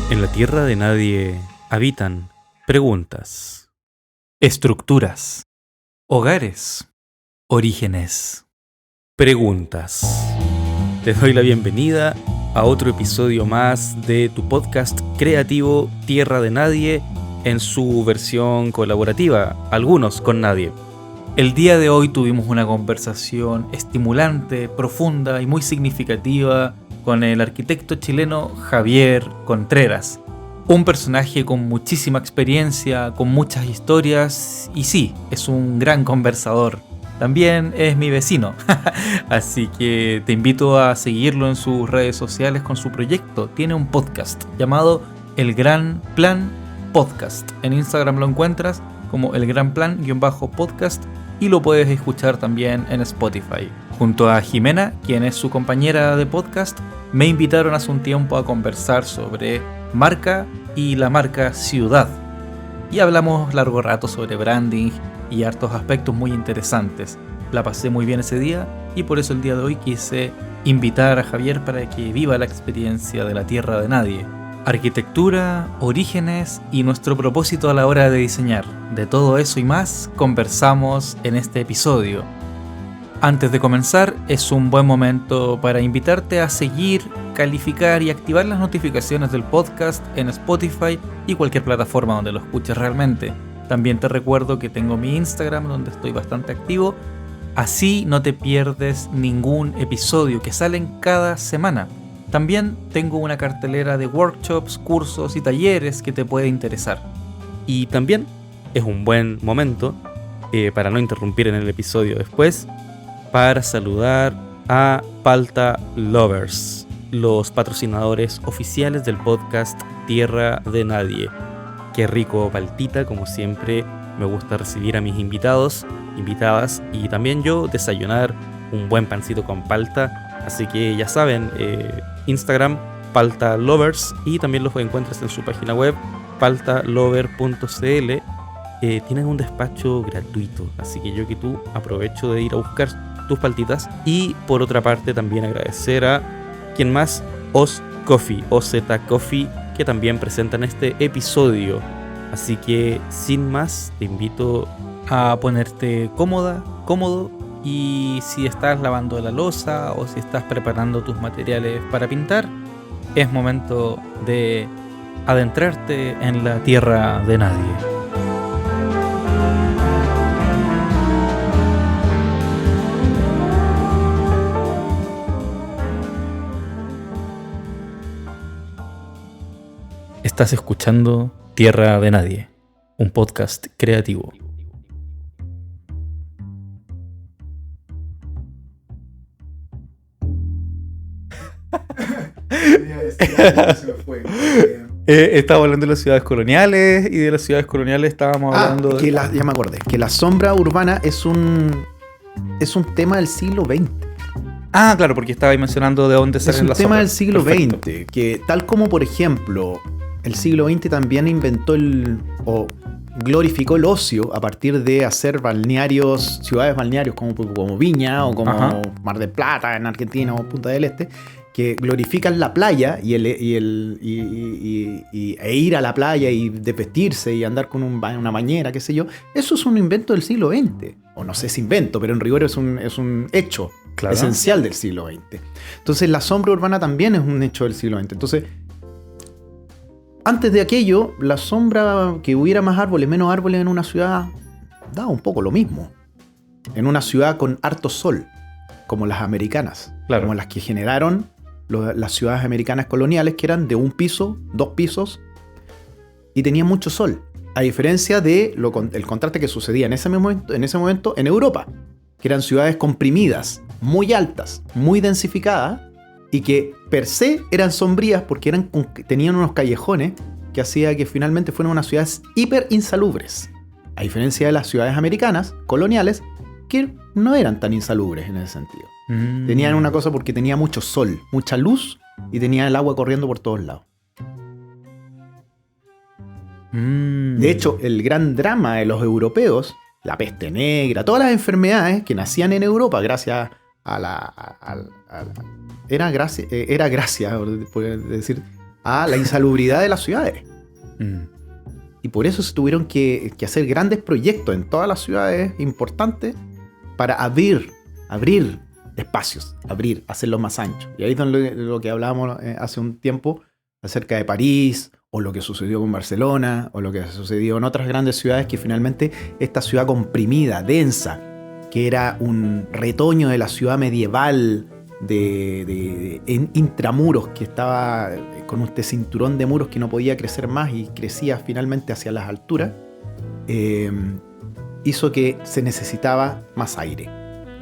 En la tierra de nadie habitan preguntas, estructuras, hogares, orígenes. Preguntas. Te doy la bienvenida a otro episodio más de tu podcast creativo Tierra de Nadie en su versión colaborativa, algunos con nadie. El día de hoy tuvimos una conversación estimulante, profunda y muy significativa con el arquitecto chileno Javier Contreras. Un personaje con muchísima experiencia, con muchas historias y sí, es un gran conversador. También es mi vecino, así que te invito a seguirlo en sus redes sociales con su proyecto. Tiene un podcast llamado El Gran Plan Podcast. En Instagram lo encuentras como El Gran Plan-podcast y lo puedes escuchar también en Spotify. Junto a Jimena, quien es su compañera de podcast, me invitaron hace un tiempo a conversar sobre marca y la marca ciudad. Y hablamos largo rato sobre branding y hartos aspectos muy interesantes. La pasé muy bien ese día y por eso el día de hoy quise invitar a Javier para que viva la experiencia de la tierra de nadie. Arquitectura, orígenes y nuestro propósito a la hora de diseñar. De todo eso y más conversamos en este episodio. Antes de comenzar, es un buen momento para invitarte a seguir, calificar y activar las notificaciones del podcast en Spotify y cualquier plataforma donde lo escuches realmente. También te recuerdo que tengo mi Instagram donde estoy bastante activo, así no te pierdes ningún episodio que salen cada semana. También tengo una cartelera de workshops, cursos y talleres que te puede interesar. Y también es un buen momento, para no interrumpir en el episodio después, para saludar a Palta Lovers, los patrocinadores oficiales del podcast Tierra de Nadie. Qué rico paltita, como siempre me gusta recibir a mis invitados, invitadas y también yo desayunar un buen pancito con palta, así que ya saben, Instagram Palta Lovers y también los encuentras en su página web paltalover.cl. Tienen un despacho gratuito, así que yo que tú aprovecho de ir a buscar tus paltitas. Y por otra parte también agradecer a quien más, OZ Coffee, que también presentan este episodio. Así que sin más, te invito a ponerte cómodo, y si estás lavando la loza o si estás preparando tus materiales para pintar, es momento de adentrarte en la tierra de nadie. Estás escuchando Tierra de Nadie, un podcast creativo. Estábamos hablando de las ciudades coloniales y de las ciudades coloniales estábamos hablando de... Ya me acordé, que la sombra urbana es un tema del siglo XX. Ah, claro, porque estaba ahí mencionando de dónde salen las sombras. Es un tema del siglo Perfecto. XX, que tal como, por ejemplo, el siglo XX también inventó o glorificó el ocio a partir de hacer balnearios, ciudades balnearios como Viña o como Ajá. Mar del Plata en Argentina o Punta del Este, que glorifican la playa e ir a la playa y desvestirse y andar con una bañera, qué sé yo. Eso es un invento del siglo XX. O no sé si invento, pero en rigor es un hecho esencial del siglo XX. Entonces la sombra urbana también es un hecho del siglo XX. Entonces, antes de aquello, la sombra, que hubiera más árboles, menos árboles en una ciudad, daba un poco lo mismo. En una ciudad con harto sol, como las americanas, Claro. como las que generaron las ciudades americanas coloniales, que eran de un piso, 2 pisos, y tenían mucho sol. A diferencia de el contraste que sucedía en ese momento en Europa, que eran ciudades comprimidas, muy altas, muy densificadas, y que per se eran sombrías porque tenían unos callejones que hacía que finalmente fueran unas ciudades hiper insalubres. A diferencia de las ciudades americanas, coloniales, que no eran tan insalubres en ese sentido. Tenían una cosa porque tenía mucho sol, mucha luz, y tenía el agua corriendo por todos lados. De hecho, el gran drama de los europeos, la peste negra, todas las enfermedades que nacían en Europa gracias a la era gracias, puede decir, a la insalubridad de las ciudades. Mm. Y por eso se tuvieron que hacer grandes proyectos en todas las ciudades importantes para abrir espacios, hacerlos más anchos. Y ahí es lo que hablábamos hace un tiempo acerca de París, o lo que sucedió con Barcelona, o lo que sucedió en otras grandes ciudades, que finalmente esta ciudad comprimida, densa, que era un retoño de la ciudad medieval en intramuros, que estaba con este cinturón de muros que no podía crecer más y crecía finalmente hacia las alturas, hizo que se necesitaba más aire.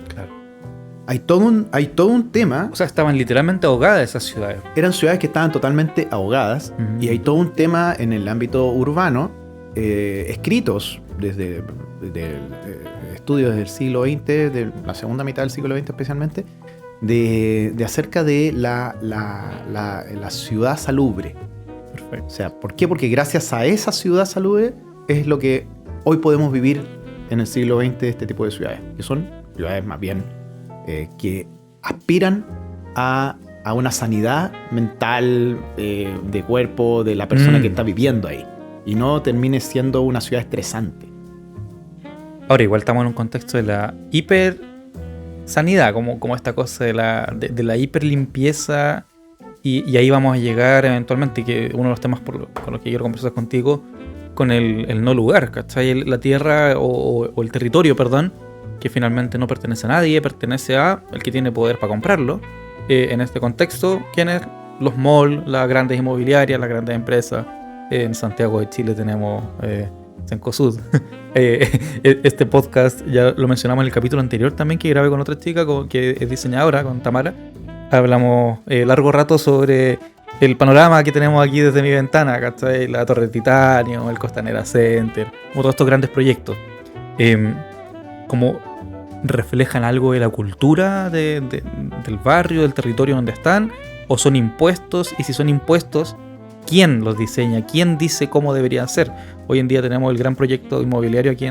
Claro. Hay todo un tema. O sea, estaban literalmente ahogadas esas ciudades. Eran ciudades que estaban totalmente ahogadas. Uh-huh. Y hay todo un tema en el ámbito urbano, escritos desde estudios del siglo XX, de la segunda mitad del siglo XX especialmente, de acerca de la ciudad salubre. Perfecto. O sea, ¿por qué? Porque gracias a esa ciudad salubre es lo que hoy podemos vivir en el siglo XX, este tipo de ciudades, que son ciudades más bien que aspiran a una sanidad mental, de cuerpo, de la persona que está viviendo ahí, y no termine siendo una ciudad estresante. Ahora, igual estamos en un contexto de la hiper sanidad, como esta cosa de la hiper limpieza, y ahí vamos a llegar eventualmente, que uno de los temas con los que quiero conversar contigo, con el no lugar, ¿cachai? La tierra o el territorio, perdón, que finalmente no pertenece a nadie, pertenece a el que tiene poder para comprarlo. En este contexto, ¿quiénes? Los malls, las grandes inmobiliarias, las grandes empresas. En Santiago de Chile tenemos Cencosud. Este podcast ya lo mencionamos en el capítulo anterior también, que grabé con otra chica que es diseñadora, con Tamara. Hablamos largo rato sobre el panorama que tenemos aquí desde mi ventana, ¿cachai? La Torre de Titanio, el Costanera Center, como todos estos grandes proyectos. Como reflejan algo de la cultura del barrio, del territorio donde están, o son impuestos, y si son impuestos, ¿quién los diseña? ¿Quién dice cómo deberían ser? Hoy en día tenemos el gran proyecto inmobiliario aquí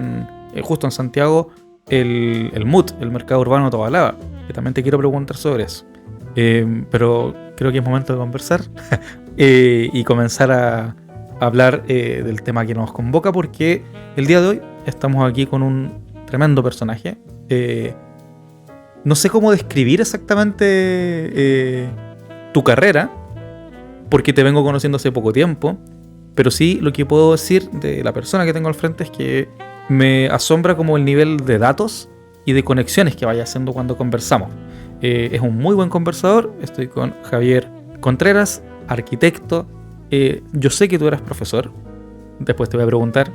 justo en Santiago, el MUT, el Mercado Urbano Tobalaba, que también te quiero preguntar sobre eso. Pero creo que es momento de conversar y comenzar a hablar del tema que nos convoca, porque el día de hoy estamos aquí con un tremendo personaje. No sé cómo describir exactamente tu carrera, porque te vengo conociendo hace poco tiempo, pero sí lo que puedo decir de la persona que tengo al frente es que me asombra como el nivel de datos y de conexiones que vaya haciendo cuando conversamos. Es un muy buen conversador. Estoy con Javier Contreras, arquitecto. Yo sé que tú eras profesor. Después te voy a preguntar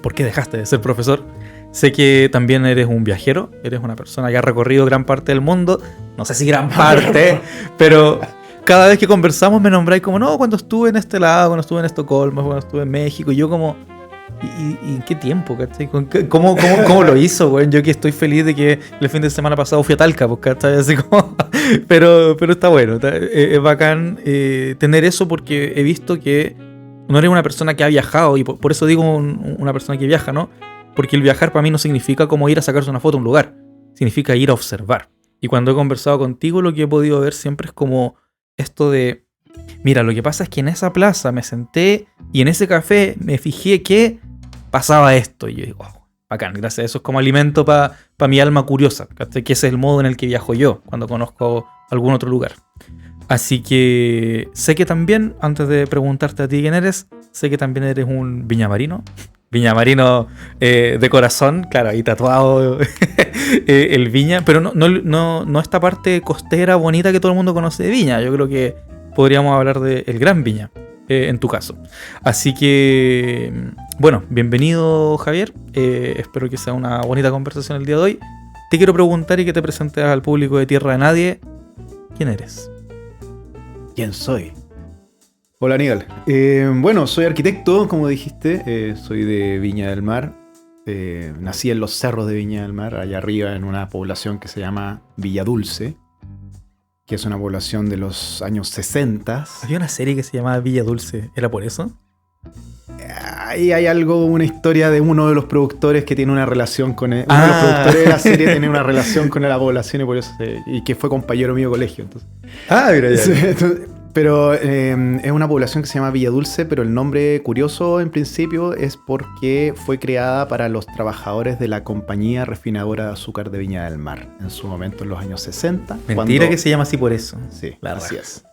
por qué dejaste de ser profesor. Sé que también eres un viajero. Eres una persona que ha recorrido gran parte del mundo. No sé si gran parte, pero cada vez que conversamos me nombráis como, no, cuando estuve en este lado, cuando estuve en Estocolmo, cuando estuve en México. Y yo como, ¿y en qué tiempo, cachai? ¿Cómo lo hizo, güey? Yo que estoy feliz de que el fin de semana pasado fui a Talca, pues, cachai, así como... pero está bueno, es bacán tener eso, porque he visto que no eres una persona que ha viajado, y por eso digo una persona que viaja, ¿no? Porque el viajar para mí no significa como ir a sacarse una foto a un lugar, significa ir a observar. Y cuando he conversado contigo, lo que he podido ver siempre es como esto de... Mira, lo que pasa es que en esa plaza me senté y en ese café me fijé que pasaba esto. Y yo digo, oh, bacán, gracias. Eso es como alimento para mi alma curiosa, ¿cachai? Que ese es el modo en el que viajo yo cuando conozco algún otro lugar. Así que sé que también, antes de preguntarte a ti quién eres, sé que también eres un viñamarino. Viñamarino de corazón, claro, ahí tatuado el Viña. Pero no esta parte costera bonita que todo el mundo conoce de Viña. Yo creo que podríamos hablar del Gran Viña, en tu caso. Así que, bueno, bienvenido, Javier. Espero que sea una bonita conversación el día de hoy. Te quiero preguntar y que te presentes al público de Tierra de Nadie. ¿Quién eres? ¿Quién soy? Hola, Aníbal. Bueno, soy arquitecto, como dijiste. Soy de Viña del Mar. Nací en los cerros de Viña del Mar, allá arriba en una población que se llama Villa Dulce, que es una población de los años 60. Había una serie que se llamaba Villa Dulce, ¿era por eso? Ahí hay algo, una historia de uno de los productores que tiene una relación con uno de los productores de la serie tiene una relación con la población, y por eso y que fue compañero mío de colegio. Entonces. Mira ya. Pero es una población que se llama Villa Dulce, pero el nombre curioso en principio es porque fue creada para los trabajadores de la compañía refinadora de azúcar de Viña del Mar, en su momento en los años 60. Mentira que se llama así por eso. Sí, La así raja. es.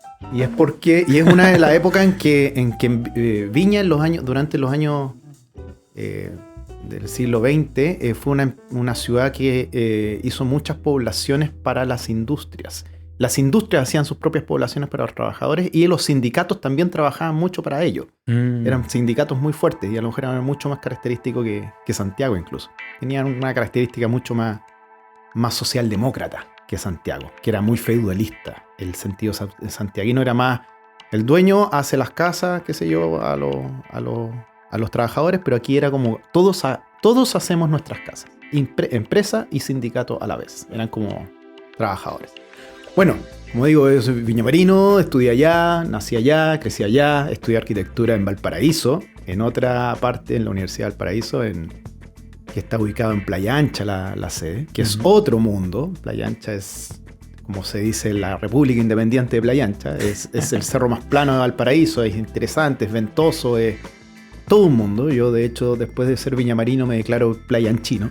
Y es una de las épocas en que Viña durante los años del siglo XX fue una ciudad que hizo muchas poblaciones para las industrias. Las industrias hacían sus propias poblaciones para los trabajadores y los sindicatos también trabajaban mucho para ello. Eran sindicatos muy fuertes y a lo mejor eran mucho más característicos que Santiago incluso. Tenían una característica mucho más socialdemócrata que Santiago, que era muy feudalista. El sentido santiaguino era más, el dueño hace las casas, qué sé yo, a los trabajadores, pero aquí era como todos hacemos nuestras casas. Empresa y sindicato a la vez. Eran como trabajadores. Bueno, como digo, yo soy viñamarino, estudié allá, nací allá, crecí allá, estudié arquitectura en Valparaíso, en otra parte, en la Universidad de Valparaíso, que está ubicado en Playa Ancha, la sede, que es otro mundo. Playa Ancha es, como se dice, la República Independiente de Playa Ancha. Es el cerro más plano de Valparaíso, es interesante, es ventoso, es todo un mundo. Yo, de hecho, después de ser viñamarino, me declaro playanchino.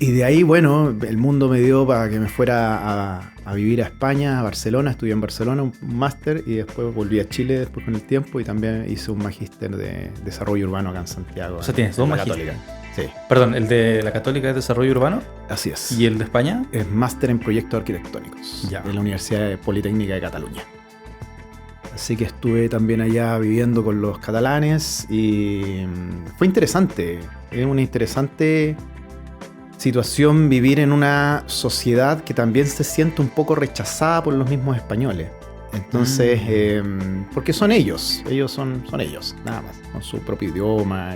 Y de ahí, bueno, el mundo me dio para que me fuera a vivir a España, a Barcelona. Estudié en Barcelona un máster y después volví a Chile después con el tiempo y también hice un magíster de desarrollo urbano acá en Santiago. O sea, tienes dos magísteres. Sí. Perdón, el de la Católica es Desarrollo Urbano. Así es. ¿Y el de España? Es máster en proyectos arquitectónicos de la Universidad Politécnica de Cataluña. Así que estuve también allá viviendo con los catalanes y fue interesante. Es una interesante situación vivir en una sociedad que también se siente un poco rechazada por los mismos españoles. Entonces, porque son ellos son ellos, nada más, con su propio idioma.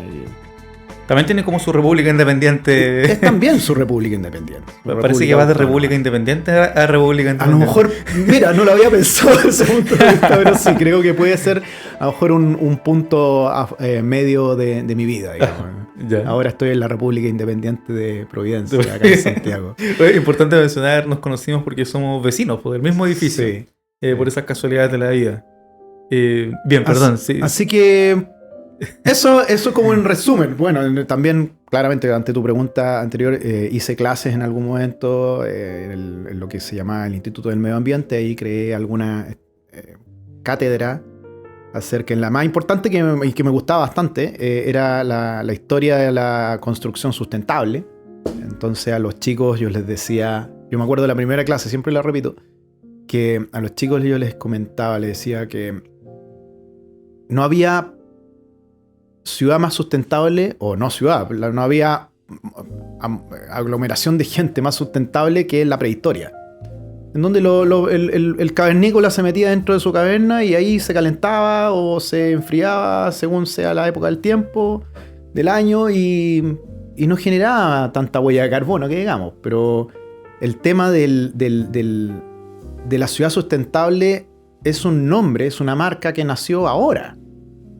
También tiene como su república independiente. Es también su república independiente. Parece que va de república independiente a república independiente. A lo mejor, mira, no lo había pensado desde ese punto de vista, pero sí, creo que puede ser a lo mejor un punto medio de mi vida, digamos. Ya. Ahora estoy en la República Independiente de Providencia, acá en Santiago. Es importante mencionar, nos conocimos porque somos vecinos del mismo edificio. Sí. Por esas casualidades de la vida. Bien, perdón. Sí. Así que eso como en resumen. Bueno, también, claramente, ante tu pregunta anterior, hice clases en algún momento en lo que se llama el Instituto del Medio Ambiente. Ahí creé alguna cátedra acerca de la más importante y que me gustaba bastante, era la historia de la construcción sustentable. Entonces a los chicos yo les decía, yo me acuerdo de la primera clase, siempre la repito, que a los chicos yo les comentaba, les decía que no había ciudad más sustentable, o no ciudad, no había aglomeración de gente más sustentable que en la prehistoria. En donde el cavernícola se metía dentro de su caverna y ahí se calentaba o se enfriaba según sea la época del tiempo, del año, y no generaba tanta huella de carbono que digamos. Pero el tema de la ciudad sustentable es un nombre, es una marca que nació ahora,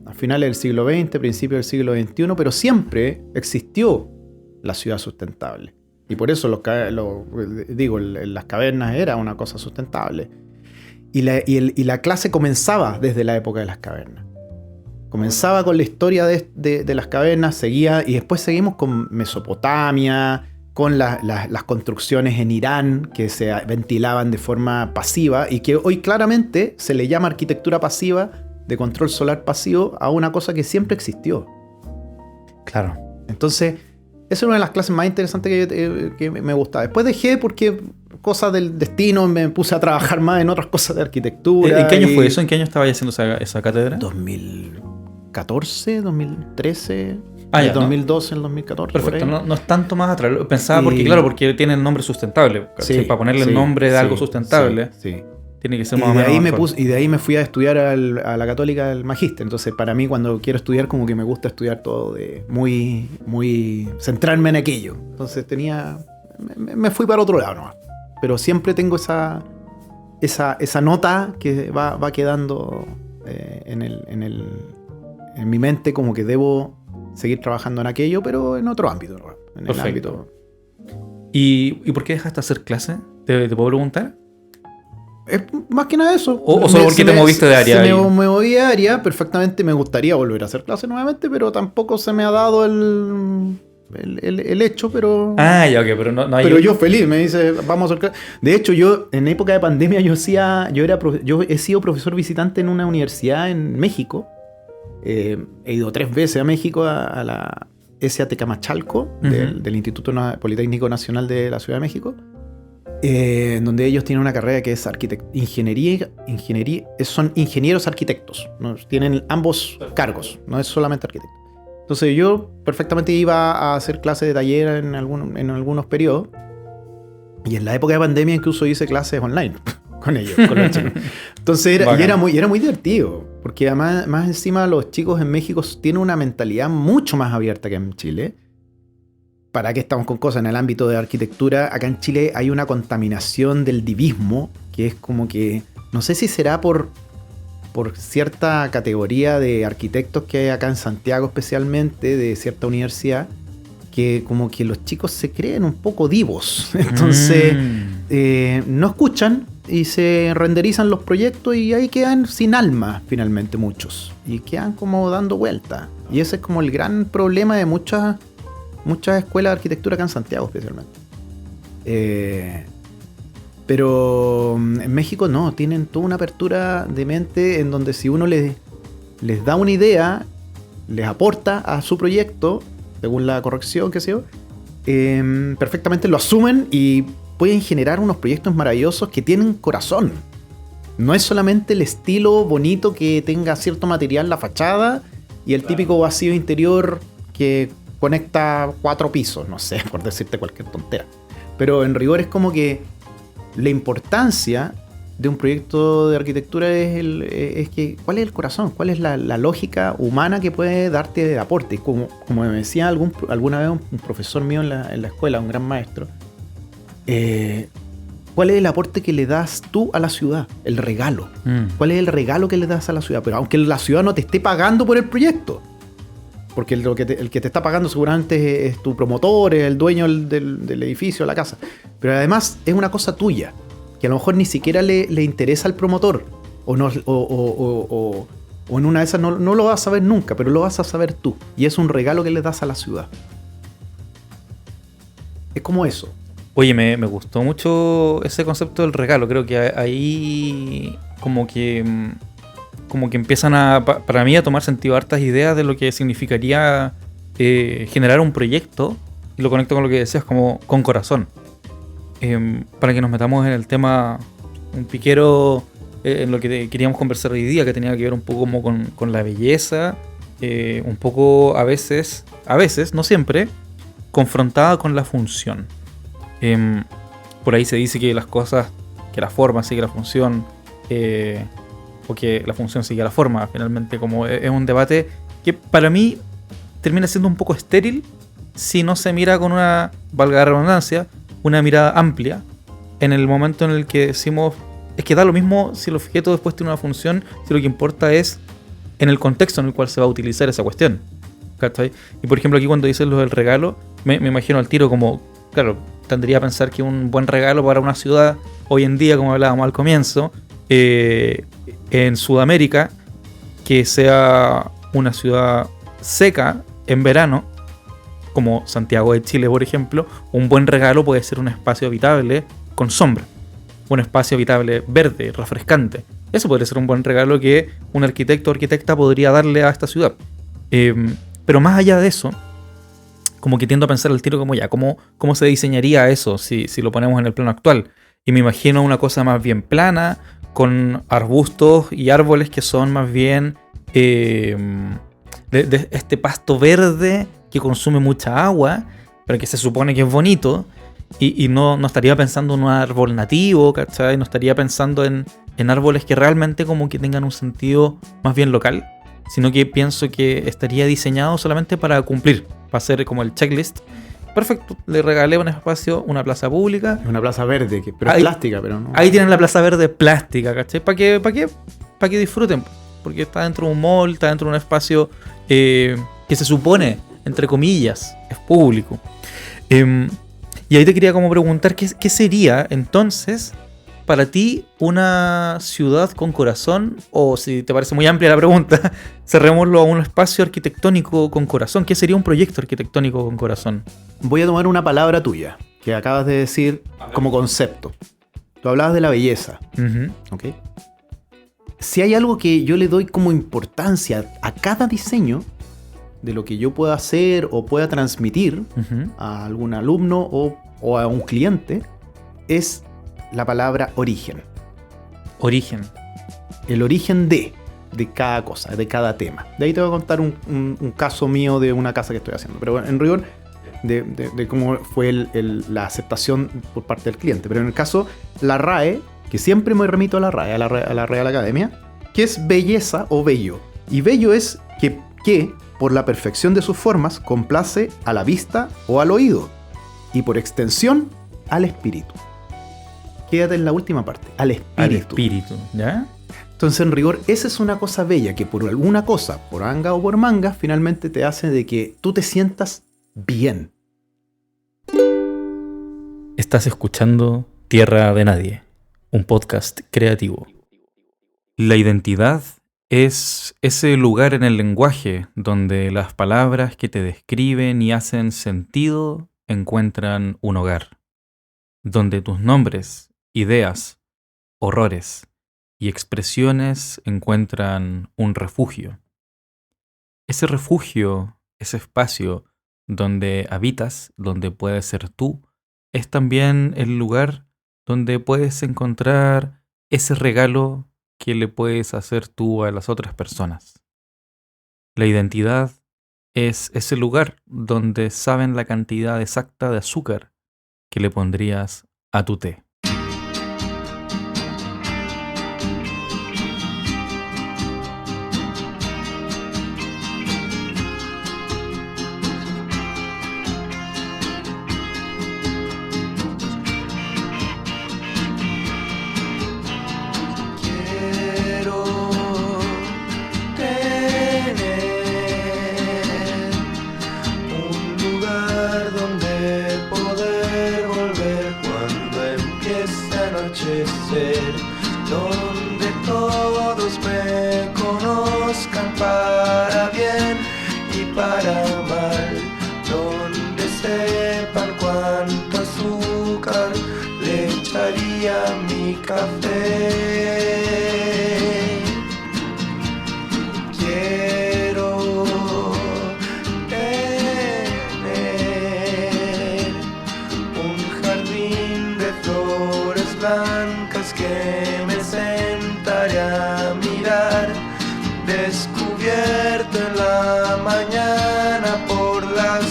a finales del siglo XX, principios del siglo XXI, pero siempre existió la ciudad sustentable. Y por eso las cavernas era una cosa sustentable. Y la clase comenzaba desde la época de las cavernas. Comenzaba con la historia de las cavernas, seguía, y después seguimos con Mesopotamia, con las construcciones en Irán que se ventilaban de forma pasiva y que hoy claramente se le llama arquitectura pasiva, de control solar pasivo, a una cosa que siempre existió. Claro. Entonces, esa es una de las clases más interesantes que me gustaba. Después dejé porque cosas del destino, me puse a trabajar más en otras cosas de arquitectura. ¿En qué año fue eso? ¿En qué año estabas haciendo esa cátedra? 2014, 2013, ya, 2012, el 2014. Perfecto, no es tanto más atrás. Pensaba porque tiene el nombre sustentable. Sí, para ponerle el nombre de algo sustentable. Sí. Tiene que ser más o menos. Y de ahí me fui a estudiar a la Católica el magíster. Entonces, para mí, cuando quiero estudiar, como que me gusta estudiar todo muy centrarme en aquello. Entonces me fui para otro lado nomás. Pero siempre tengo esa nota que va quedando en mi mente, como que debo seguir trabajando en aquello, pero en otro ámbito, ¿no? En el ámbito. ¿Y por qué dejaste de hacer clase? ¿Te puedo preguntar? Es más que nada eso. ¿O solo porque te moviste de área? Me moví de área, perfectamente me gustaría volver a hacer clase nuevamente, pero tampoco se me ha dado el hecho, pero... Ah, ya, ok, pero no hay... Pero yo feliz, me dice, vamos a hacer clase. De hecho, yo en época de pandemia yo he sido profesor visitante en una universidad en México. He ido 3 veces a México a la SAT Camachalco, del Instituto Politécnico Nacional de la Ciudad de México, donde ellos tienen una carrera que es ingeniería, son ingenieros arquitectos, ¿no? Tienen ambos cargos, no es solamente arquitecto. Entonces yo perfectamente iba a hacer clases de taller en algunos periodos, y en la época de pandemia incluso hice clases online con ellos, con los chicos. Entonces era muy divertido, porque además, más encima los chicos en México tienen una mentalidad mucho más abierta que en Chile. ¿Para qué estamos con cosas? En el ámbito de arquitectura, acá en Chile hay una contaminación del divismo, que es como que, no sé si será por cierta categoría de arquitectos que hay acá en Santiago especialmente, de cierta universidad, que como que los chicos se creen un poco divos. Entonces, no escuchan y se renderizan los proyectos y ahí quedan sin alma finalmente muchos. Y quedan como dando vueltas. Y ese es como el gran problema de muchas escuelas de arquitectura acá en Santiago especialmente. Pero en México no, tienen toda una apertura de mente en donde si uno les da una idea, les aporta a su proyecto, según la corrección que sea, perfectamente lo asumen y pueden generar unos proyectos maravillosos que tienen corazón. No es solamente el estilo bonito que tenga cierto material la fachada y el típico vacío interior que conecta 4 pisos, no sé, por decirte cualquier tontera. Pero en rigor es como que la importancia de un proyecto de arquitectura es que ¿cuál es el corazón? ¿Cuál es la lógica humana que puede darte de aporte? Como me decía alguna vez un profesor mío en la escuela, un gran maestro, ¿cuál es el aporte que le das tú a la ciudad? El regalo. ¿Cuál es el regalo que le das a la ciudad? Pero aunque la ciudad no te esté pagando por el proyecto, porque el que te está pagando seguramente es tu promotor, es el dueño del edificio, la casa. Pero además es una cosa tuya, que a lo mejor ni siquiera le interesa al promotor. O en una de esas no lo vas a saber nunca, pero lo vas a saber tú. Y es un regalo que le das a la ciudad. Es como eso. Oye, me gustó mucho ese concepto del regalo. Creo que ahí como que empiezan para mí a tomar sentido hartas ideas de lo que significaría generar un proyecto, y lo conecto con lo que decías como con corazón. Para que nos metamos en el tema un piquero, en lo que queríamos conversar hoy día, que tenía que ver un poco como con la belleza, un poco a veces, no siempre, confrontada con la función. Por ahí se dice que las cosas, que la forma sigue la función, o que la función sigue la forma. Finalmente, como es un debate que para mí termina siendo un poco estéril si no se mira con una, valga la redundancia, una mirada amplia en el momento en el que decimos, es que da lo mismo si el objeto después tiene una función, si lo que importa es en el contexto en el cual se va a utilizar esa cuestión. ¿Cachai? Y por ejemplo aquí cuando dices lo del regalo, me imagino al tiro como, claro, tendría a pensar que un buen regalo para una ciudad hoy en día, como hablábamos al comienzo, en Sudamérica, que sea una ciudad seca en verano, como Santiago de Chile, por ejemplo, un buen regalo puede ser un espacio habitable con sombra, un espacio habitable verde, refrescante. Eso podría ser un buen regalo que un arquitecto o arquitecta podría darle a esta ciudad. Pero más allá de eso, como que tiendo a pensar al tiro como ya, ¿cómo se diseñaría eso si lo ponemos en el plano actual? Y me imagino una cosa más bien plana, con arbustos y árboles que son más bien de este pasto verde que consume mucha agua, pero que se supone que es bonito, y no estaría pensando en un árbol nativo, ¿cachai? No estaría pensando en árboles que realmente como que tengan un sentido más bien local, sino que pienso que estaría diseñado solamente para cumplir, para hacer como el checklist. Perfecto, le regalé un espacio, una plaza pública. Una plaza verde, pero es plástica, pero no. Ahí tienen la plaza verde plástica, ¿cachai? ¿Para que disfruten? Porque está dentro de un mall, está dentro de un espacio que se supone, entre comillas, es público. Y ahí te quería como preguntar qué sería entonces para ti una ciudad con corazón, o si te parece muy amplia la pregunta, cerrémoslo a un espacio arquitectónico con corazón. ¿Qué sería un proyecto arquitectónico con corazón? Voy a tomar una palabra tuya que acabas de decir como concepto. Tú hablabas de la belleza, ¿ok? Si hay algo que yo le doy como importancia a cada diseño de lo que yo pueda hacer o pueda transmitir a algún alumno o a un cliente, es la palabra origen. Origen. El origen de cada cosa, de cada tema. De ahí te voy a contar un caso mío de una casa que estoy haciendo. Pero en rigor, de cómo fue la aceptación por parte del cliente. Pero en el caso, la RAE, que siempre me remito a la RAE, a la Real Academia, que es belleza o bello. Y bello es que por la perfección de sus formas, complace a la vista o al oído. Y por extensión, al espíritu. Quédate en la última parte, al espíritu. Al espíritu, ¿ya? Entonces, en rigor, esa es una cosa bella que por alguna cosa, por anga o por manga, finalmente te hace de que tú te sientas bien. Estás escuchando Tierra de Nadie, un podcast creativo. La identidad es ese lugar en el lenguaje donde las palabras que te describen y hacen sentido encuentran un hogar, donde tus nombres, ideas, horrores y expresiones encuentran un refugio. Ese refugio, ese espacio donde habitas, donde puedes ser tú, es también el lugar donde puedes encontrar ese regalo que le puedes hacer tú a las otras personas. La identidad es ese lugar donde saben la cantidad exacta de azúcar que le pondrías a tu té. Donde todos me conozcan para bien y para mal, donde sepan cuánto azúcar le echaría a mi café. Quiero tener un jardín de flores blancas que me sentaré a mirar, descubierto en la mañana por las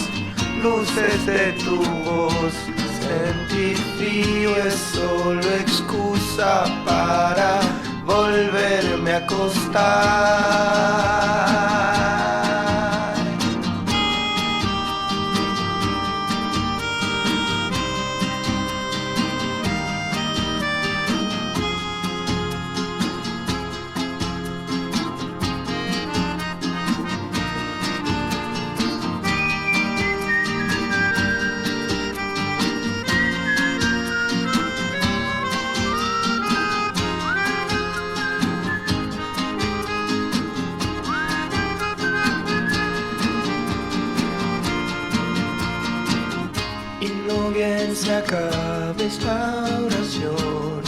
luces de tu voz. Sentir frío es solo excusa para volverme a acostar. Se acabe esta oración,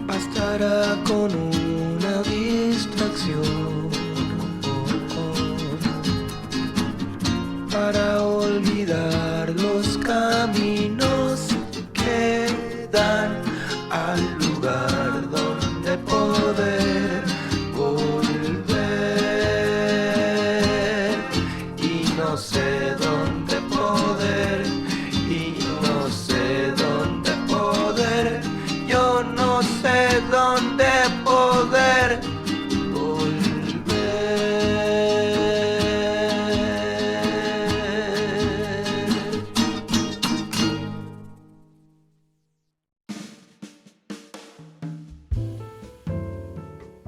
bastará con una distracción para olvidar los caminos que dan al lugar donde poder volver. Y no sé dónde poder, y no sé dónde poder, yo no sé dónde poder volver.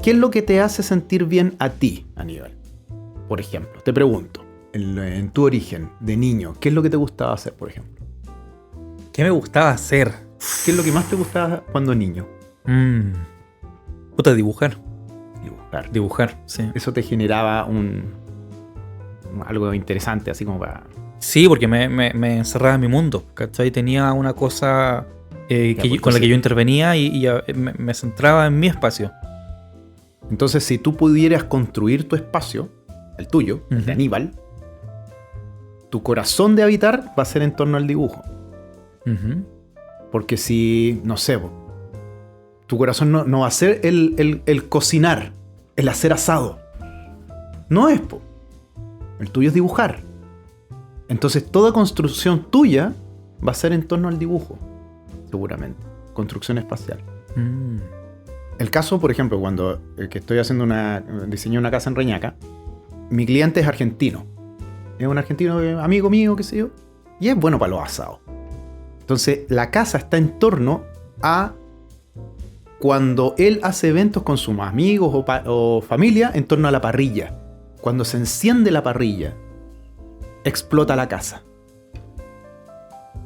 ¿Qué es lo que te hace sentir bien a ti, Aníbal? Por ejemplo, te pregunto, en tu origen de niño, ¿qué es lo que te gustaba hacer, por ejemplo? ¿Qué me gustaba hacer? ¿Qué es lo que más te gustaba cuando niño? Puta, dibujar. Dibujar. Sí. Eso te generaba algo interesante, así como para... Sí, porque me encerraba en mi mundo, ¿cachai? Tenía una cosa con la que yo intervenía y me centraba en mi espacio. Entonces, si tú pudieras construir tu espacio, el tuyo, el de Aníbal, tu corazón de habitar va a ser en torno al dibujo. Porque si, no sé, tu corazón no va a ser el cocinar, el hacer asado. No es, el tuyo es dibujar. Entonces toda construcción tuya va a ser en torno al dibujo, seguramente. Construcción espacial. El caso, por ejemplo, cuando que estoy haciendo diseñé una casa en Reñaca, mi cliente es argentino. Es un argentino amigo mío, qué sé yo, y es bueno para los asados. Entonces la casa está en torno a cuando él hace eventos con sus amigos o familia en torno a la parrilla. Cuando se enciende la parrilla, explota la casa.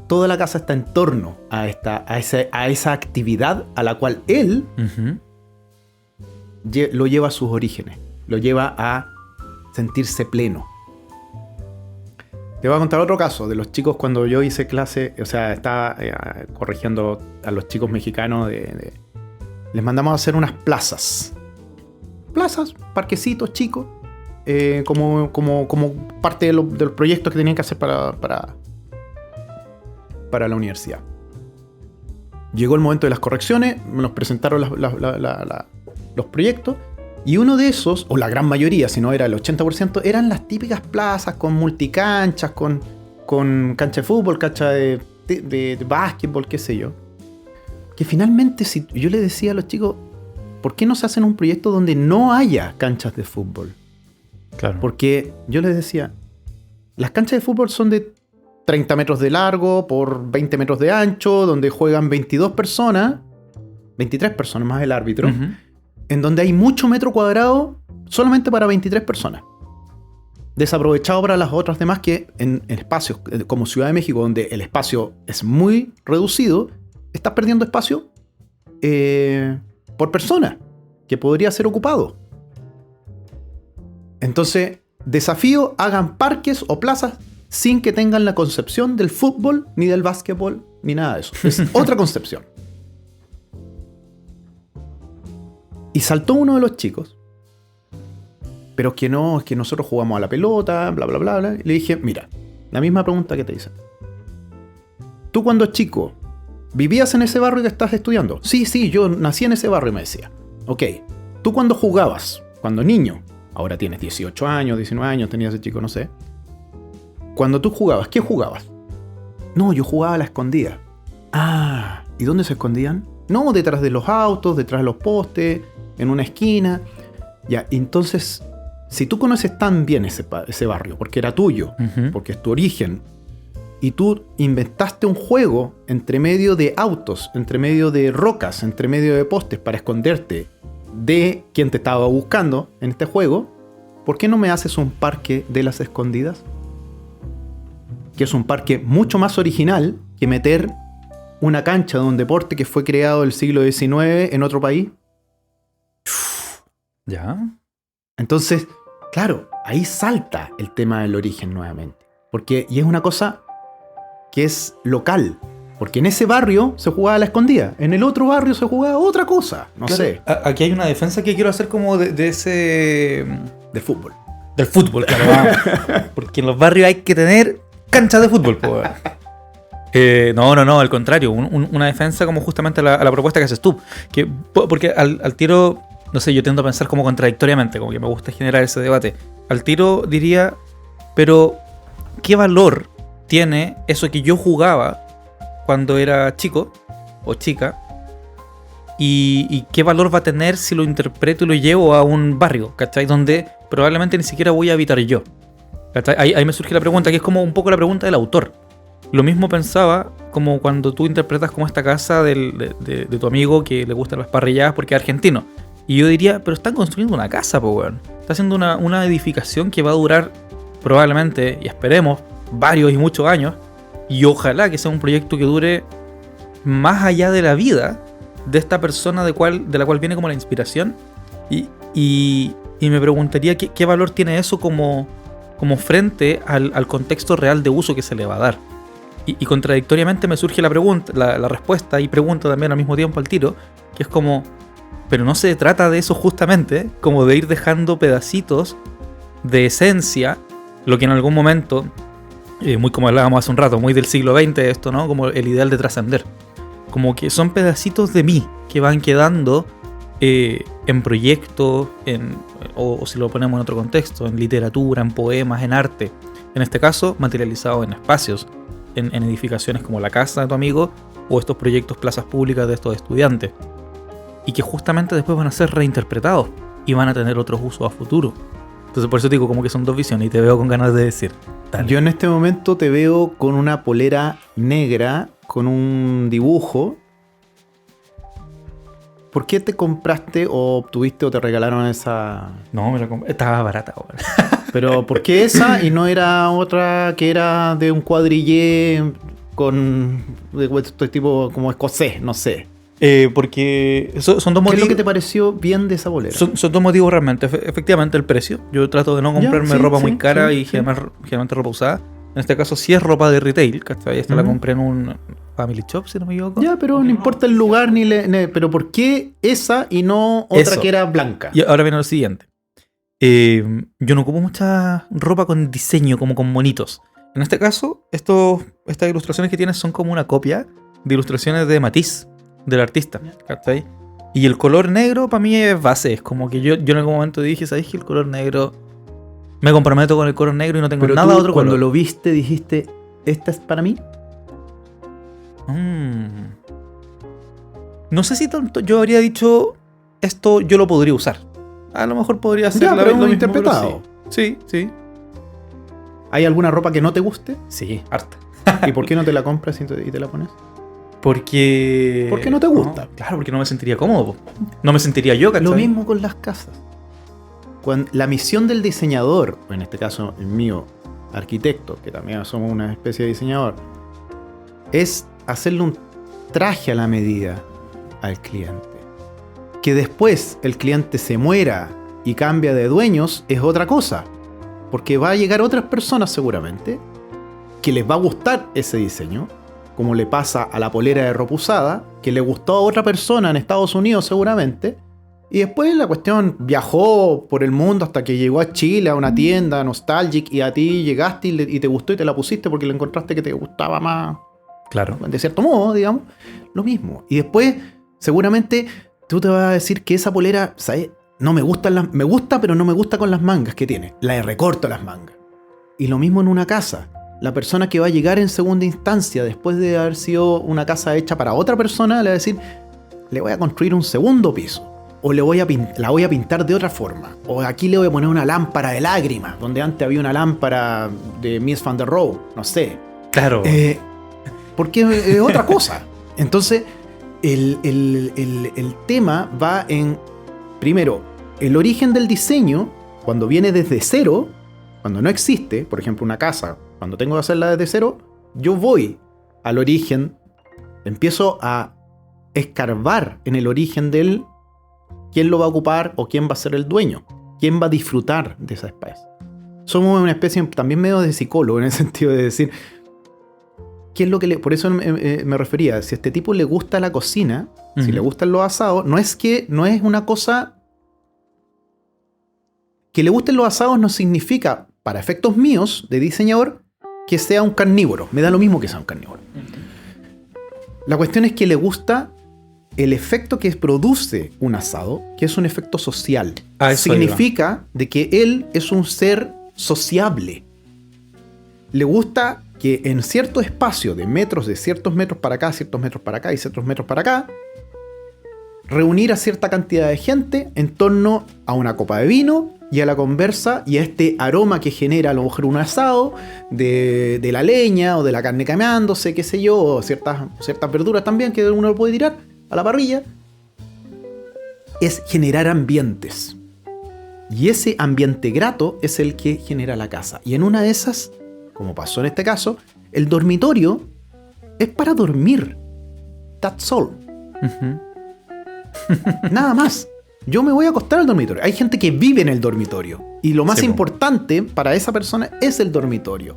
Toda la casa está en torno a esa actividad a la cual él lo lleva a sus orígenes. Lo lleva a sentirse pleno. Te voy a contar otro caso de los chicos cuando yo hice clase, o sea, estaba corrigiendo a los chicos mexicanos les mandamos a hacer unas plazas. Plazas, parquecitos chicos, como parte de los proyectos que tenían que hacer para la universidad. Llegó el momento de las correcciones, nos presentaron los proyectos, y uno de esos, o la gran mayoría, si no era el 80%, eran las típicas plazas con multicanchas, con cancha de fútbol, cancha de básquetbol, qué sé yo. Que finalmente, si yo le decía a los chicos, ¿por qué no se hacen un proyecto donde no haya canchas de fútbol? Claro. Porque yo les decía, las canchas de fútbol son de 30 metros de largo por 20 metros de ancho, donde juegan 22 personas, 23 personas más el árbitro, en donde hay mucho metro cuadrado solamente para 23 personas. Desaprovechado para las otras demás que en espacios como Ciudad de México, donde el espacio es muy reducido, estás perdiendo espacio por persona que podría ser ocupado. Entonces, desafío, hagan parques o plazas sin que tengan la concepción del fútbol, ni del básquetbol, ni nada de eso. Es otra concepción. Y saltó uno de los chicos, pero es que nosotros jugamos a la pelota, bla, bla, bla, bla. Y le dije, mira, la misma pregunta que te hice. Tú cuando chico, ¿vivías en ese barrio que estás estudiando? Sí, yo nací en ese barrio, me decía. Ok, tú cuando jugabas, cuando niño, ahora tienes 18 años, 19 años, tenías ese chico, no sé. Cuando tú jugabas, ¿qué jugabas? No, yo jugaba a la escondida. Ah, ¿y dónde se escondían? No, detrás de los autos, detrás de los postes, en una esquina. Ya, entonces, si tú conoces tan bien ese barrio, porque era tuyo, porque es tu origen, y tú inventaste un juego entre medio de autos, entre medio de rocas, entre medio de postes para esconderte de quien te estaba buscando en este juego, ¿por qué no me haces un parque de las escondidas? Que es un parque mucho más original que meter una cancha de un deporte que fue creado el siglo XIX en otro país. ¿Ya? Entonces, claro, ahí salta el tema del origen nuevamente. Y es una cosa que es local. Porque en ese barrio se jugaba a la escondida. En el otro barrio se jugaba otra cosa. No sé. Aquí hay una defensa que quiero hacer como de ese... Del fútbol. Del fútbol, claro. Vamos. Porque en los barrios hay que tener canchas de fútbol, po. No, al contrario. Una defensa como justamente a la propuesta que haces tú. Porque al tiro... No sé, yo tiendo a pensar como contradictoriamente, como que me gusta generar ese debate. Al tiro diría, pero ¿qué valor tiene eso que yo jugaba cuando era chico o chica? ¿Y qué valor va a tener si lo interpreto y lo llevo a un barrio, ¿cachai? Donde probablemente ni siquiera voy a habitar yo. ¿Cachai? Ahí me surge la pregunta, que es como un poco la pregunta del autor. Lo mismo pensaba como cuando tú interpretas como esta casa de tu amigo que le gustan las parrilladas porque es argentino. Y yo diría, pero están construyendo una casa, po, weón. Está haciendo una edificación que va a durar probablemente, y esperemos, varios y muchos años. Y ojalá que sea un proyecto que dure más allá de la vida de esta persona de la cual viene como la inspiración. Y me preguntaría qué valor tiene eso como frente al contexto real de uso que se le va a dar. Y contradictoriamente me surge la pregunta, la respuesta y pregunta también al mismo tiempo al tiro, que es como, pero no se trata de eso justamente, como de ir dejando pedacitos de esencia, lo que en algún momento, muy como hablábamos hace un rato, muy del siglo XX esto, ¿no? Como el ideal de trascender. Como que son pedacitos de mí que van quedando en proyectos, o si lo ponemos en otro contexto, en literatura, en poemas, en arte. En este caso, materializado en espacios, en edificaciones como la casa de tu amigo o estos proyectos plazas públicas de estos estudiantes. Y que justamente después van a ser reinterpretados y van a tener otros usos a futuro. Entonces por eso digo como que son dos visiones y te veo con ganas de decir. Dale. Yo en este momento te veo con una polera negra, con un dibujo. ¿Por qué te compraste o obtuviste o te regalaron esa? No, me la compré. Estaba barata ahora. Pero ¿por qué esa y no era otra que era de un cuadrillé con de este tipo como escocés? No sé. Porque son dos motivos. ¿Qué es lo que te pareció bien de esa bolera? Son dos motivos realmente. Efectivamente, el precio. Yo trato de no comprarme ropa muy cara y generalmente ropa usada. En este caso, sí es ropa de retail. ¿Cachai? Esta la compré en un Family Shop, si no me equivoco. Ya, pero no importa el lugar pero ¿por qué esa y no otra Eso. que era blanca? Y ahora viene lo siguiente. Yo no ocupo mucha ropa con diseño, como con monitos. En este caso, estas ilustraciones que tienes son como una copia de ilustraciones de Matisse, del artista, ¿cachai? Y el color negro para mí es base. Es como que yo en algún momento dije, ¿sabes qué? El color negro... Me comprometo con el color negro y no tengo Pero nada tú, otro cuando color. lo viste, dijiste, ¿esta es para mí? No sé si tanto yo habría dicho, esto yo lo podría usar. A lo mejor podría ser Ya, pero lo mismo, interpretado. pero sí. ¿Hay alguna ropa que no te guste? Sí, harta. ¿Y por qué no te la compras y te la pones? Porque... ¿Por qué no te gusta? No, claro, porque no me sentiría cómodo. Po. No me sentiría yo, ¿cachai? Lo mismo con las casas. La misión del diseñador, en este caso el mío, arquitecto, que también somos una especie de diseñador, es hacerle un traje a la medida al cliente. Que después el cliente se muera y cambia de dueños es otra cosa. Porque va a llegar otras personas seguramente que les va a gustar ese diseño, como le pasa a la polera de ropa usada, que le gustó a otra persona en Estados Unidos seguramente, y después la cuestión viajó por el mundo hasta que llegó a Chile, a una tienda Nostalgic, y a ti llegaste y te gustó y te la pusiste porque le encontraste que te gustaba más, Claro. de cierto modo, digamos. Lo mismo. Y después, seguramente, tú te vas a decir que esa polera, ¿sabes? No me gustan me gusta, pero no me gusta con las mangas que tiene. La recorto las mangas. Y lo mismo en una casa. La persona que va a llegar en segunda instancia, después de haber sido una casa hecha para otra persona, le va a decir, le voy a construir un segundo piso. O la voy a pintar de otra forma. O aquí le voy a poner una lámpara de lágrimas, donde antes había una lámpara de Mies van der Rohe. No sé. Claro. Porque es otra cosa. Entonces, el tema va en, primero, el origen del diseño, cuando viene desde cero, cuando no existe, por ejemplo, una casa, cuando tengo que hacerla desde cero, yo voy al origen, empiezo a escarbar en el origen del quién lo va a ocupar o quién va a ser el dueño, quién va a disfrutar de esa especie. Somos una especie también medio de psicólogo, en el sentido de decir, ¿qué es lo que por eso me refería, si a este tipo le gusta la cocina, si le gustan los asados, no es una cosa... Que le gusten los asados no significa, para efectos míos de diseñador, que sea un carnívoro. Me da lo mismo que sea un carnívoro. La cuestión es que le gusta el efecto que produce un asado, que es un efecto social. Significa de que él es un ser sociable. Le gusta que en cierto espacio de metros, de ciertos metros para acá, ciertos metros para acá y ciertos metros para acá, reunir a cierta cantidad de gente en torno a una copa de vino y a la conversa y a este aroma que genera a lo mejor un asado de la leña o de la carne quemándose, qué sé yo, o ciertas verduras también que uno lo puede tirar a la parrilla. Es generar ambientes. Y ese ambiente grato es el que genera la casa. Y en una de esas, como pasó en este caso, El dormitorio es para dormir. That's all. Ujú. Nada más. Yo me voy a acostar al dormitorio. Hay gente que vive en el dormitorio. Y lo más Sí, po. importante para esa persona es el dormitorio.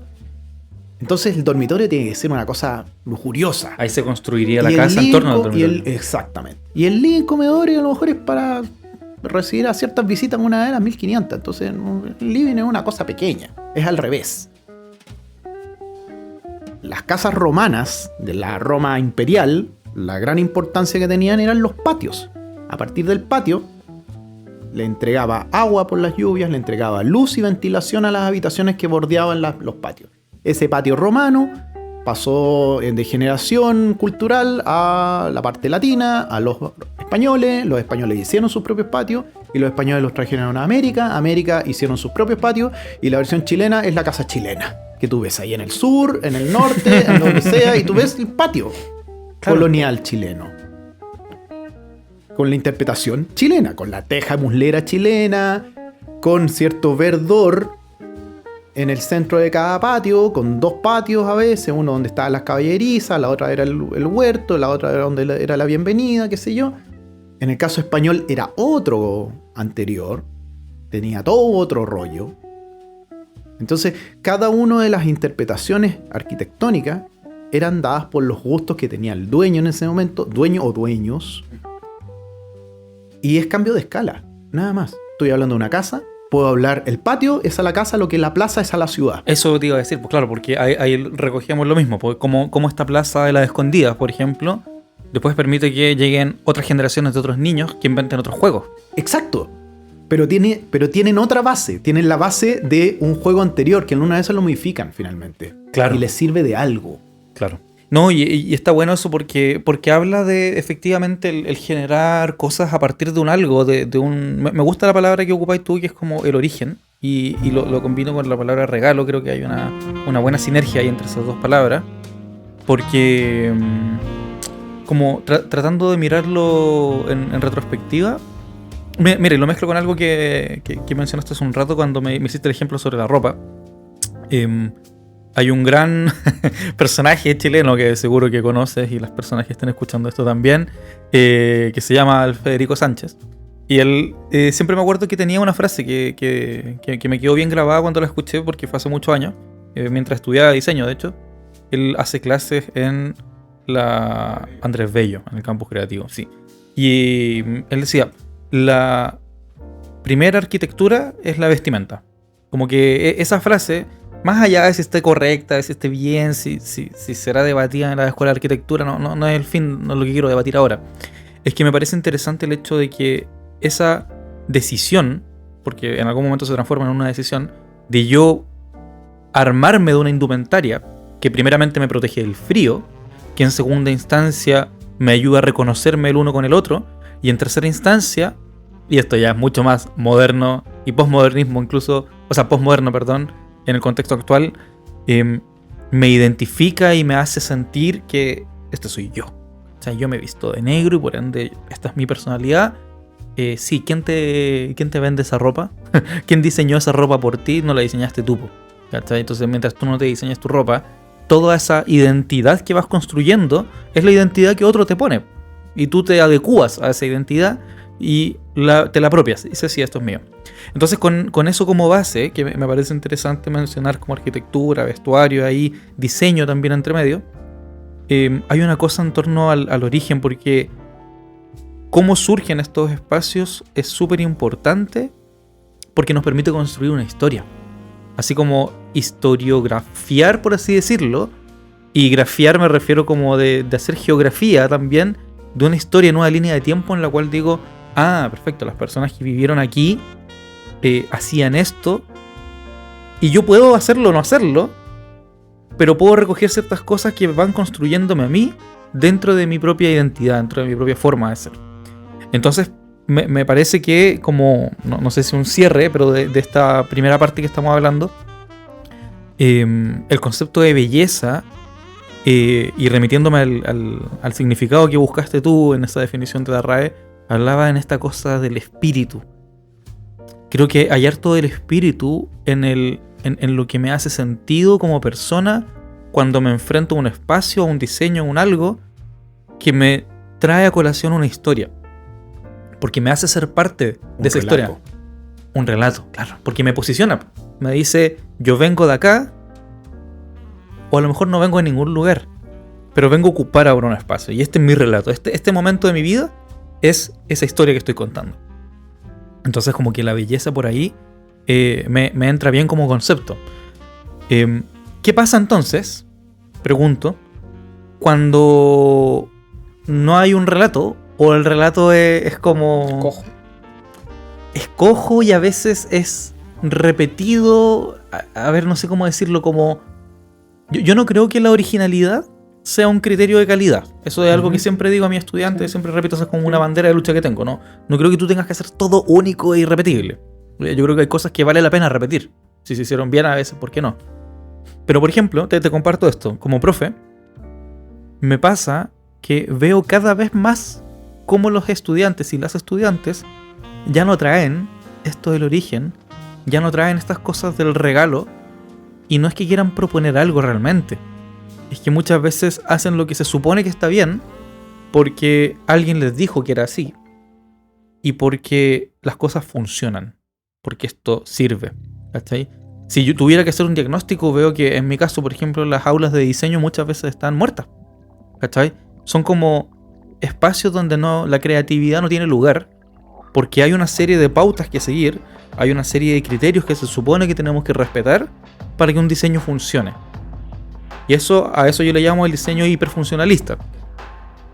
Entonces el dormitorio tiene que ser una cosa lujuriosa. Ahí se construiría la Y el casa en torno al living dormitorio. exactamente. Y el living comedor a lo mejor es para recibir a ciertas visitas en una de las 1500. Entonces el living es una cosa pequeña. Es al revés. Las casas romanas de la Roma imperial, la gran importancia que tenían eran los patios. A partir del patio, le entregaba agua por las lluvias, le entregaba luz y ventilación a las habitaciones que bordeaban los patios. Ese patio romano pasó de generación cultural a la parte latina, a los españoles hicieron sus propios patios y los españoles los trajeron a América hicieron sus propios patios y la versión chilena es la casa chilena, que tú ves ahí en el sur, en el norte, en donde sea, y tú ves el patio colonial chileno. Con la interpretación chilena, con la teja muslera chilena, con cierto verdor en el centro de cada patio, con dos patios a veces, uno donde estaban las caballerizas, la otra era el huerto, la otra era donde era la bienvenida, qué sé yo. En el caso español era otro anterior, tenía todo otro rollo. Entonces, cada una de las interpretaciones arquitectónicas eran dadas por los gustos que tenía el dueño en ese momento, dueño o dueños. Y es cambio de escala, nada más. Estoy hablando de una casa, puedo hablar, el patio es a la casa lo que la plaza es a la ciudad. Eso te iba a decir, pues claro, porque ahí recogíamos lo mismo, pues como esta plaza de las escondidas, por ejemplo, después permite que lleguen otras generaciones de otros niños que inventen otros juegos. Exacto. Pero tienen otra base, tienen la base de un juego anterior, que en una de esas lo modifican finalmente. Claro. Y les sirve de algo. Claro. No, y está bueno eso porque habla de efectivamente el generar cosas a partir de un algo, de un... Me gusta la palabra que ocupáis tú, que es como el origen, y lo combino con la palabra regalo. Creo que hay una buena sinergia ahí entre esas dos palabras, porque como tratando de mirarlo en retrospectiva, mire, lo mezclo con algo que mencionaste hace un rato cuando me hiciste el ejemplo sobre la ropa. Hay un gran personaje chileno que seguro que conoces y las personas que estén escuchando esto también, que se llama Federico Sánchez. Y él siempre me acuerdo que tenía una frase que me quedó bien grabada cuando la escuché porque fue hace muchos años, mientras estudiaba diseño, de hecho. Él hace clases en la Andrés Bello, en el campus creativo, sí. Y él decía, la primera arquitectura es la vestimenta. Como que esa frase... Más allá de si esté correcta, de si esté bien, si será debatida en la escuela de arquitectura, no es el fin, no es lo que quiero debatir ahora. Es que me parece interesante el hecho de que esa decisión, porque en algún momento se transforma en una decisión, de yo armarme de una indumentaria que primeramente me protege del frío, que en segunda instancia me ayuda a reconocerme el uno con el otro, y en tercera instancia, y esto ya es mucho más moderno y postmodernismo incluso, o sea, postmoderno, perdón, en el contexto actual, me identifica y me hace sentir que este soy yo. O sea, yo me he visto de negro y por ende esta es mi personalidad. Sí, ¿quién te vende esa ropa? ¿Quién diseñó esa ropa por ti? No la diseñaste tú, ¿cachai? Entonces, mientras tú no te diseñas tu ropa, toda esa identidad que vas construyendo es la identidad que otro te pone. Y tú te adecuas a esa identidad y te la apropias. Y dices, sí, esto es mío. Entonces con eso como base, que me parece interesante mencionar como arquitectura, vestuario, ahí diseño también entre medio, hay una cosa en torno al origen, porque cómo surgen estos espacios es súper importante porque nos permite construir una historia. Así como historiografiar, por así decirlo, y grafiar me refiero como de hacer geografía también de una historia en una línea de tiempo en la cual digo, perfecto, las personas que vivieron aquí hacían esto y yo puedo hacerlo o no hacerlo, pero puedo recoger ciertas cosas que van construyéndome a mí dentro de mi propia identidad, dentro de mi propia forma de ser. Entonces me parece que como, no sé si un cierre, pero de esta primera parte que estamos hablando, el concepto de belleza, y remitiéndome al significado que buscaste tú en esa definición de la RAE, hablaba en esta cosa del espíritu. Creo que hallar todo el espíritu en lo que me hace sentido como persona cuando me enfrento a un espacio, a un diseño, a un algo que me trae a colación una historia. Porque me hace ser parte de esa historia. Un relato, claro. Porque me posiciona. Me dice, yo vengo de acá, o a lo mejor no vengo de ningún lugar, pero vengo a ocupar ahora un espacio. Y este es mi relato. Este momento de mi vida es esa historia que estoy contando. Entonces como que la belleza por ahí me entra bien como concepto. ¿Qué pasa entonces? Pregunto. Cuando no hay un relato, o el relato es como... Cojo. Es cojo y a veces es repetido. A ver, no sé cómo decirlo, como... Yo no creo que la originalidad sea un criterio de calidad. Eso es algo que siempre digo a mis estudiantes, siempre repito, eso es como una bandera de lucha que tengo, ¿no? No creo que tú tengas que hacer todo único e irrepetible. Yo creo que hay cosas que vale la pena repetir. Si se hicieron bien a veces, ¿por qué no? Pero por ejemplo, te comparto esto. Como profe, me pasa que veo cada vez más cómo los estudiantes y las estudiantes ya no traen esto del origen, ya no traen estas cosas del regalo, y no es que quieran proponer algo realmente. Es que muchas veces hacen lo que se supone que está bien porque alguien les dijo que era así y porque las cosas funcionan, porque esto sirve, ¿cachai? Si yo tuviera que hacer un diagnóstico, veo que en mi caso, por ejemplo, las aulas de diseño muchas veces están muertas, ¿cachai? Son como espacios donde la creatividad no tiene lugar, porque hay una serie de pautas que seguir, hay una serie de criterios que se supone que tenemos que respetar para que un diseño funcione. Y a eso yo le llamo el diseño hiperfuncionalista,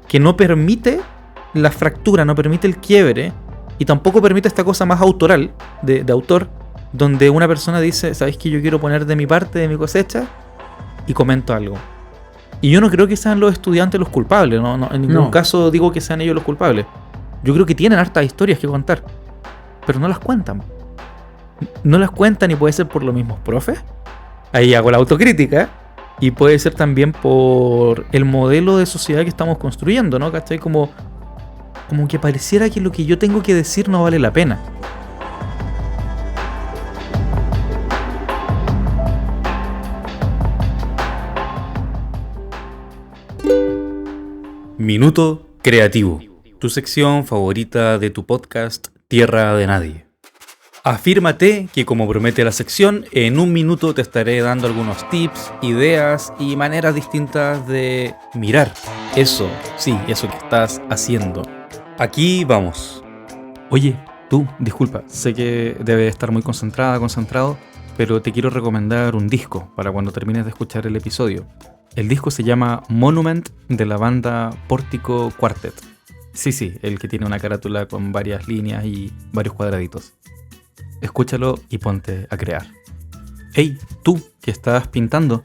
que no permite la fractura, no permite el quiebre, y tampoco permite esta cosa más autoral, de autor, donde una persona dice, ¿sabéis que yo quiero poner de mi parte, de mi cosecha? Y comento algo. Y yo no creo que sean los estudiantes los culpables, no, en ningún caso digo que sean ellos los culpables. Yo creo que tienen hartas historias que contar, pero no las cuentan. No las cuentan, y puede ser por los mismos profes. Ahí hago la autocrítica. Y puede ser también por el modelo de sociedad que estamos construyendo, ¿no? ¿Cachai? Como que pareciera que lo que yo tengo que decir no vale la pena. Minuto Creativo, tu sección favorita de tu podcast Tierra de Nadie. Afírmate que, como promete la sección, en un minuto te estaré dando algunos tips, ideas y maneras distintas de mirar eso que estás haciendo. Aquí vamos. Oye, tú, disculpa, sé que debes estar muy concentrado, pero te quiero recomendar un disco para cuando termines de escuchar el episodio. El disco se llama Monument, de la banda Pórtico Quartet. Sí, el que tiene una carátula con varias líneas y varios cuadraditos. Escúchalo y ponte a crear. Hey, tú que estás pintando,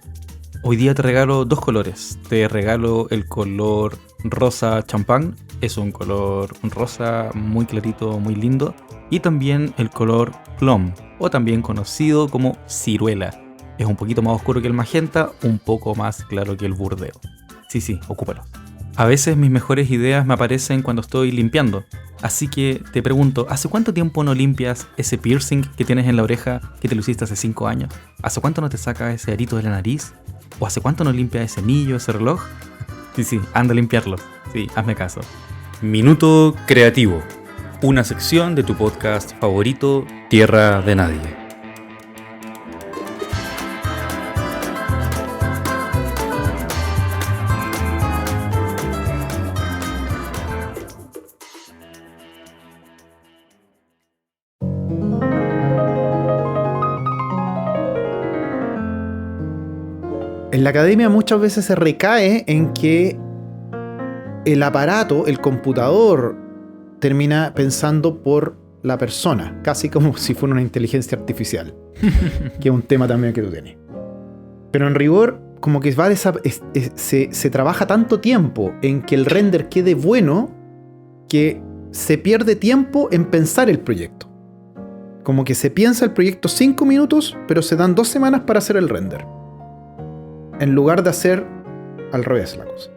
hoy día te regalo 2 colores. Te regalo el color rosa champán, es un color rosa muy clarito, muy lindo. Y también el color plum, o también conocido como ciruela. Es un poquito más oscuro que el magenta, un poco más claro que el burdeo. Sí, ocúpalo. A veces mis mejores ideas me aparecen cuando estoy limpiando. Así que te pregunto, ¿hace cuánto tiempo no limpias ese piercing que tienes en la oreja que te lo hiciste hace 5 años? ¿Hace cuánto no te sacas ese arito de la nariz? ¿O hace cuánto no limpias ese anillo, ese reloj? Sí, anda a limpiarlo. Sí, hazme caso. Minuto Creativo, una sección de tu podcast favorito, Tierra de Nadie. En la academia muchas veces se recae en que el aparato, el computador, termina pensando por la persona, casi como si fuera una inteligencia artificial, que es un tema también que tú tienes. Pero en rigor, como que se trabaja tanto tiempo en que el render quede bueno, que se pierde tiempo en pensar el proyecto. Como que se piensa el proyecto 5 minutos, pero se dan 2 semanas para hacer el render. En lugar de hacer al revés la cosa.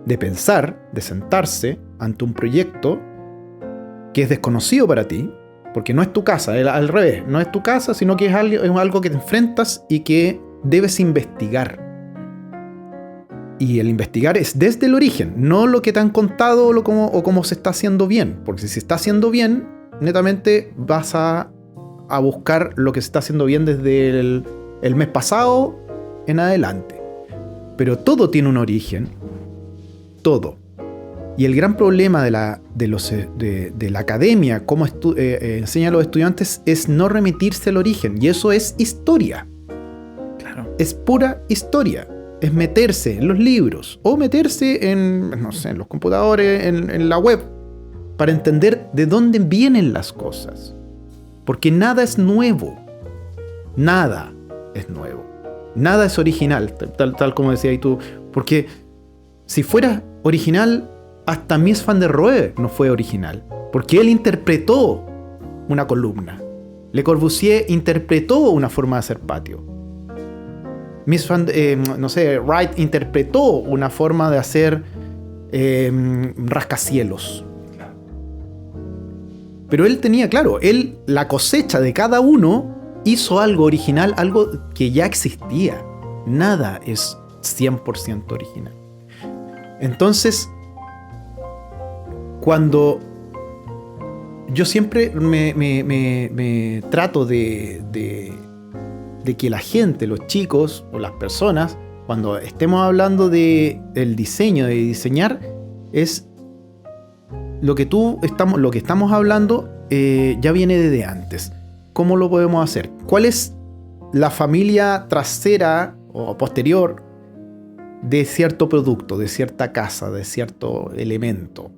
De pensar, de sentarse ante un proyecto que es desconocido para ti, porque no es tu casa, al revés, no es tu casa, sino que es algo que te enfrentas y que debes investigar. Y el investigar es desde el origen, no lo que te han contado o cómo se está haciendo bien. Porque si se está haciendo bien, netamente vas a buscar lo que se está haciendo bien desde el mes pasado en adelante. Pero todo tiene un origen. Todo. Y el gran problema de la academia, cómo enseña a los estudiantes, es no remitirse al origen. Y eso es historia. Claro. Es pura historia. Es meterse en los libros o meterse en los computadores, en la web, para entender de dónde vienen las cosas. Porque nada es nuevo. Nada es nuevo. Nada es original, tal como decías tú. Porque si fuera original, hasta Mies van der Rohe no fue original. Porque él interpretó una columna. Le Corbusier interpretó una forma de hacer patio. Wright interpretó una forma de hacer rascacielos. Pero él tenía, claro, la cosecha de cada uno hizo algo original, algo que ya existía. Nada es 100% original. Entonces, cuando yo siempre me trato de que la gente, los chicos o las personas, cuando estemos hablando del diseño, de diseñar, es lo que estamos hablando ya viene desde antes. ¿Cómo lo podemos hacer? ¿Cuál es la familia trasera o posterior de cierto producto, de cierta casa, de cierto elemento?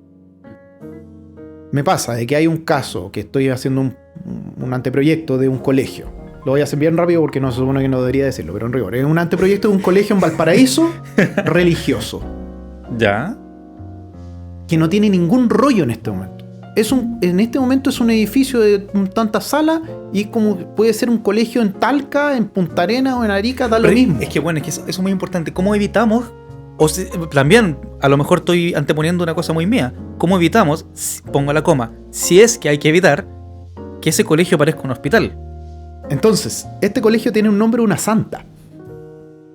Me pasa de que hay un caso que estoy haciendo un anteproyecto de un colegio. Lo voy a hacer bien rápido porque no se supone que no debería decirlo, pero en rigor. Es un anteproyecto de un colegio en Valparaíso religioso. ¿Ya? Que no tiene ningún rollo en este momento. En este momento es un edificio de tantas salas y como puede ser un colegio en Talca, en Punta Arenas o en Arica, da lo mismo. Es que bueno, eso es muy importante. ¿Cómo evitamos? También, a lo mejor estoy anteponiendo una cosa muy mía. ¿Cómo evitamos, pongo la coma, si es que hay que evitar que ese colegio parezca un hospital? Entonces, este colegio tiene un nombre, una santa.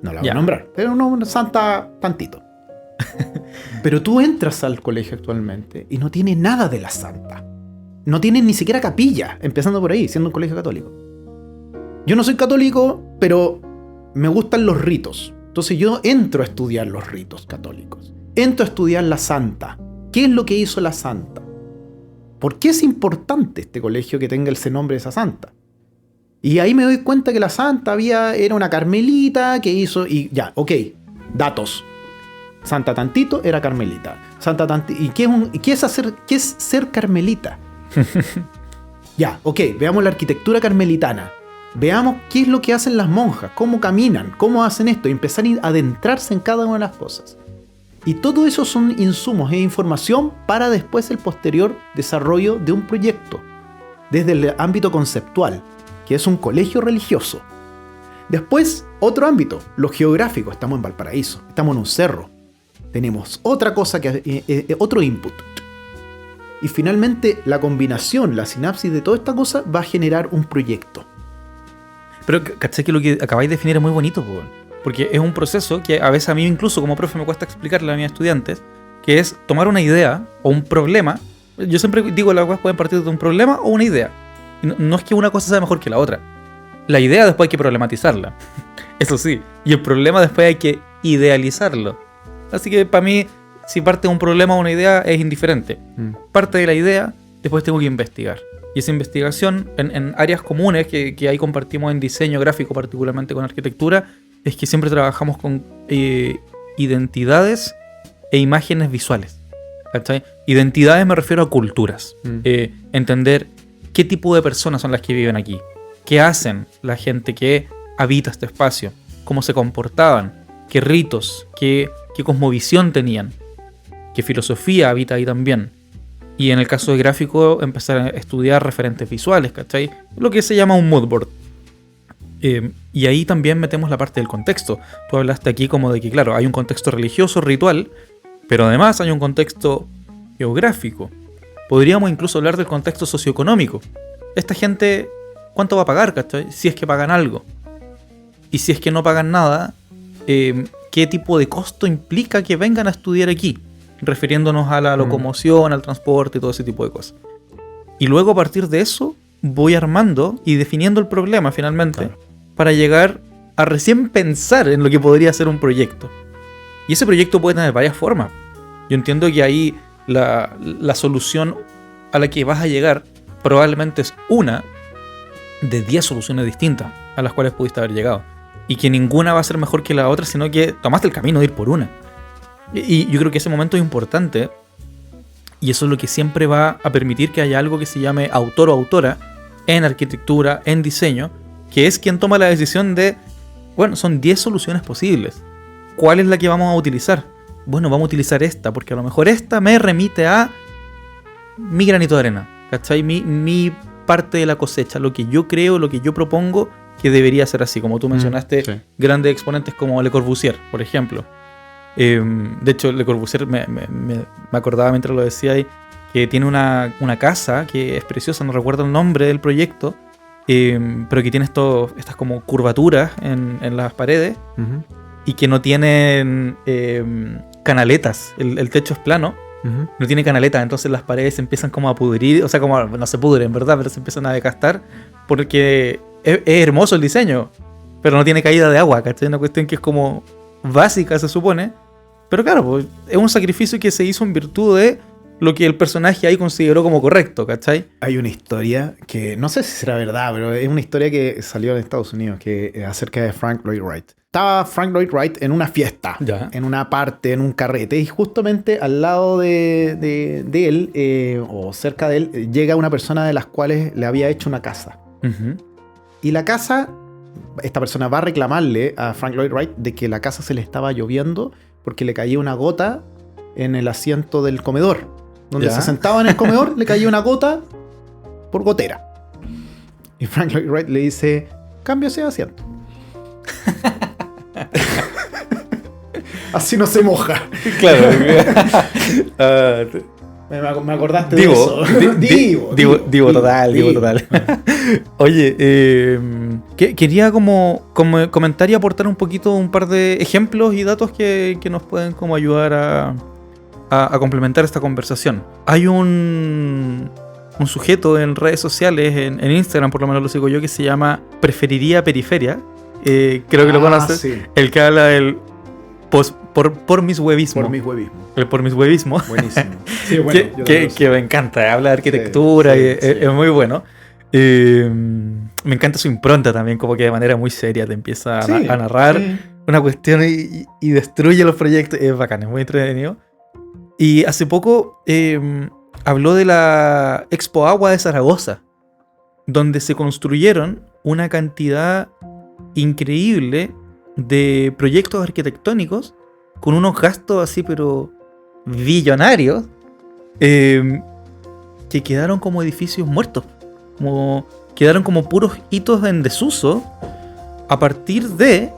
No la voy a nombrar, pero una santa tantito. Pero tú entras al colegio actualmente y no tiene nada de la santa. No tiene ni siquiera capilla, empezando por ahí, siendo un colegio católico. Yo no soy católico, pero me gustan los ritos. Entonces yo entro a estudiar los ritos católicos. Entro a estudiar la santa. ¿Qué es lo que hizo la santa? ¿Por qué es importante este colegio que tenga ese nombre de esa santa? Y ahí me doy cuenta que la santa era una carmelita que hizo... Y ya, ok, datos. Santa Tantito era carmelita. Santa Tantito... ¿Y qué es ser carmelita? Ya, ok, veamos la arquitectura carmelitana. Veamos qué es lo que hacen las monjas, cómo caminan, cómo hacen esto, y empezar a adentrarse en cada una de las cosas. Y todo eso son insumos e información para después el posterior desarrollo de un proyecto, desde el ámbito conceptual, que es un colegio religioso. Después, otro ámbito, lo geográfico. Estamos en Valparaíso, estamos en un cerro. Tenemos otra cosa, otro input. Y finalmente, la combinación, la sinapsis de toda esta cosa va a generar un proyecto. Pero, ¿cachai? Que lo que acabáis de definir es muy bonito, porque es un proceso que a veces a mí incluso como profe me cuesta explicarle a mis estudiantes, que es tomar una idea o un problema. Yo siempre digo, las cosas pueden partir de un problema o una idea. No es que una cosa sea mejor que la otra. La idea después hay que problematizarla. Eso sí. Y el problema después hay que idealizarlo. Así que para mí, si parte de un problema o una idea, es indiferente. Parte de la idea, después tengo que investigar. Y esa investigación en áreas comunes que ahí compartimos en diseño gráfico, particularmente con arquitectura, es que siempre trabajamos con identidades e imágenes visuales. ¿Cachai? Identidades me refiero a culturas. Entender qué tipo de personas son las que viven aquí, qué hacen la gente que habita este espacio, cómo se comportaban, qué ritos, qué cosmovisión tenían, qué filosofía habita ahí también. Y en el caso de gráfico, empezar a estudiar referentes visuales, ¿cachai? Lo que se llama un mood board. Y ahí también metemos la parte del contexto. Tú hablaste aquí como de que, claro, hay un contexto religioso, ritual, pero además hay un contexto geográfico. Podríamos incluso hablar del contexto socioeconómico. Esta gente, ¿cuánto va a pagar, cachai? Si es que pagan algo. Y si es que no pagan nada, qué tipo de costo implica que vengan a estudiar aquí, refiriéndonos a la locomoción, al transporte y todo ese tipo de cosas. Y luego a partir de eso voy armando y definiendo el problema finalmente, para llegar a recién pensar en lo que podría ser un proyecto. Y ese proyecto puede tener varias formas. Yo entiendo que ahí la solución a la que vas a llegar probablemente es una de 10 soluciones distintas a las cuales pudiste haber llegado. Y que ninguna va a ser mejor que la otra, sino que tomaste el camino de ir por una. Y yo creo que ese momento es importante. Y eso es lo que siempre va a permitir que haya algo que se llame autor o autora en arquitectura, en diseño, que es quien toma la decisión de, bueno, son 10 soluciones posibles. ¿Cuál es la que vamos a utilizar? Bueno, vamos a utilizar esta, porque a lo mejor esta me remite a mi granito de arena, ¿cachai? Mi parte de la cosecha, lo que yo creo, lo que yo propongo que debería ser así. Como tú mencionaste, grandes exponentes como Le Corbusier, por ejemplo. De hecho, Le Corbusier me acordaba mientras lo decía ahí, que tiene una casa que es preciosa, no recuerdo el nombre del proyecto, pero que tiene estas como curvaturas en las paredes, y que no tienen canaletas. El techo es plano, no tiene canaletas, entonces las paredes se empiezan como a pudrir, o sea, como no se pudren, ¿verdad? Pero se empiezan a desgastar, porque es hermoso el diseño, pero no tiene caída de agua, ¿cachai? Una cuestión que es como básica, se supone. Pero claro, pues, es un sacrificio que se hizo en virtud de lo que el personaje ahí consideró como correcto, ¿cachai? Hay una historia que no sé si será verdad, pero es una historia que salió en Estados Unidos, que acerca de Frank Lloyd Wright. Estaba Frank Lloyd Wright en una fiesta, en una parte, en un carrete, y justamente al lado de él, o cerca de él, llega una persona de las cuales le había hecho una casa. Y la casa, esta persona va a reclamarle a Frank Lloyd Wright de que la casa se le estaba lloviendo porque le caía una gota en el asiento del comedor. Donde se sentaba en el comedor, le caía una gota por gotera. Y Frank Lloyd Wright le dice, cámbiase de asiento. Así no se moja. Claro. Me acordaste de eso. Divo total. Oye, quería como comentar y aportar un poquito un par de ejemplos y datos que nos pueden como ayudar a complementar esta conversación. Hay un sujeto en redes sociales, en Instagram por lo menos lo sigo yo, que se llama Preferiría Periferia. Creo que lo conoces. Sí. El que habla del por mis huevismo. Por mis huevismo. El por mis huevismo. Buenísimo. Sí, bueno, que me encanta. Habla de arquitectura y es muy bueno. Me encanta su impronta también, como que de manera muy seria te empieza a narrar una cuestión y destruye los proyectos. Es bacán, es muy entretenido. Y hace poco habló de la Expo Agua de Zaragoza, donde se construyeron una cantidad increíble de proyectos arquitectónicos con unos gastos así, pero billonarios, que quedaron como edificios muertos, quedaron como puros hitos en desuso, a partir de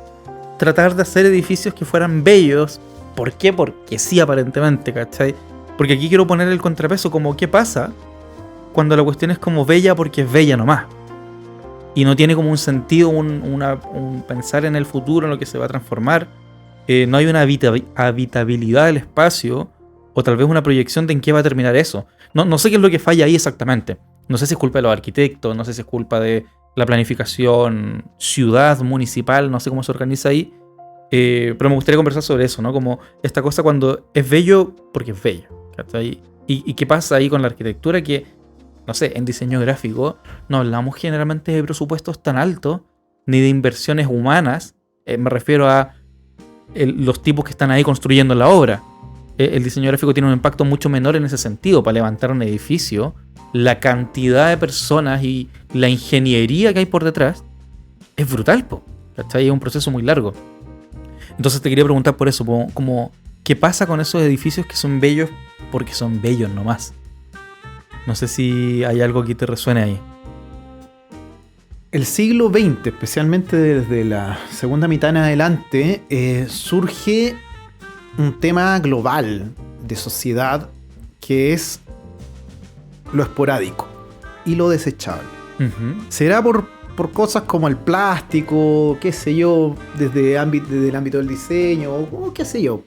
tratar de hacer edificios que fueran bellos. ¿Por qué? Porque sí, aparentemente, ¿cachai? Porque aquí quiero poner el contrapeso, como qué pasa cuando la cuestión es como bella porque es bella nomás. Y no tiene como un sentido, un pensar en el futuro, en lo que se va a transformar. No hay una habitabilidad del espacio, o tal vez una proyección de en qué va a terminar eso. No sé qué es lo que falla ahí exactamente. No sé si es culpa de los arquitectos, no sé si es culpa de la planificación ciudad, municipal, no sé cómo se organiza ahí. Pero me gustaría conversar sobre eso, ¿no? Como esta cosa cuando es bello porque es bello, ¿cachai? ¿Y qué pasa ahí con la arquitectura? Que, no sé, en diseño gráfico no hablamos generalmente de presupuestos tan altos, ni de inversiones humanas. Me refiero a los tipos que están ahí construyendo la obra. El diseño gráfico tiene un impacto mucho menor en ese sentido. Para levantar un edificio, la cantidad de personas y la ingeniería que hay por detrás es brutal, ¿cachai? Es un proceso muy largo. Entonces te quería preguntar por eso, como ¿qué pasa con esos edificios que son bellos porque son bellos nomás? No sé si hay algo que te resuene ahí. El siglo XX, especialmente desde la segunda mitad en adelante, surge un tema global de sociedad que es lo esporádico y lo desechable. ¿Será por por cosas como el plástico, qué sé yo, desde el ámbito del diseño, o qué sé yo.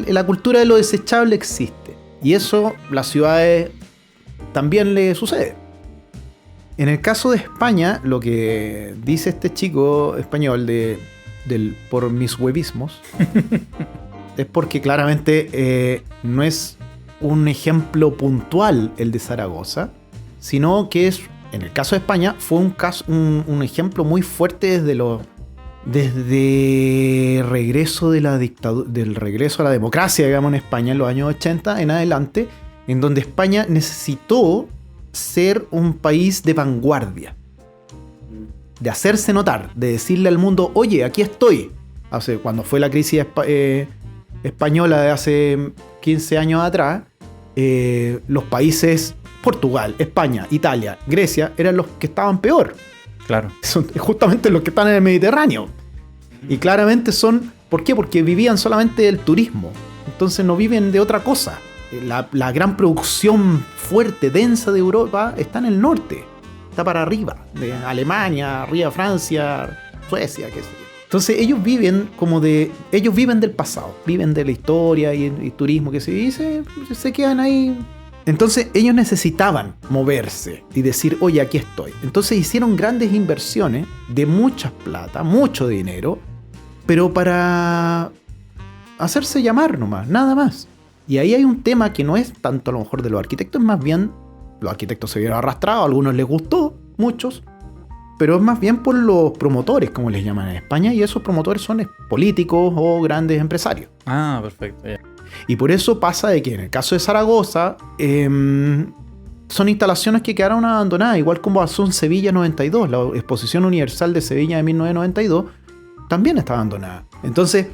La cultura de lo desechable existe. Y eso las ciudades también le sucede. En el caso de España, lo que dice este chico español por mis huevismos es porque claramente no es un ejemplo puntual el de Zaragoza, sino que es, en el caso de España, fue un ejemplo muy fuerte desde regreso de del regreso a la democracia, digamos, en España en los años 80 en adelante, en donde España necesitó ser un país de vanguardia, de hacerse notar, de decirle al mundo, oye, aquí estoy. Cuando fue la crisis española de hace 15 años atrás, los países Portugal, España, Italia, Grecia eran los que estaban peor. Claro. Son justamente los que están en el Mediterráneo. Y claramente ¿por qué? Porque vivían solamente del turismo. Entonces no viven de otra cosa. La gran producción fuerte, densa de Europa está en el norte. Está para arriba. De Alemania, arriba Francia, Suecia, qué sé yo. Entonces ellos viven ellos viven del pasado, viven de la historia y turismo que se quedan ahí. Entonces ellos necesitaban moverse y decir, oye, aquí estoy. Entonces hicieron grandes inversiones de mucha plata, mucho dinero, pero para hacerse llamar nomás, nada más. Y ahí hay un tema que no es tanto a lo mejor de los arquitectos, más bien los arquitectos se vieron arrastrados, a algunos les gustó, muchos, pero es más bien por los promotores, como les llaman en España, y esos promotores son políticos o grandes empresarios. Ah, perfecto. Yeah. Y por eso pasa de que en el caso de Zaragoza son instalaciones que quedaron abandonadas, igual como pasó en Sevilla 92, la Exposición Universal de Sevilla de 1992 también está abandonada. Entonces,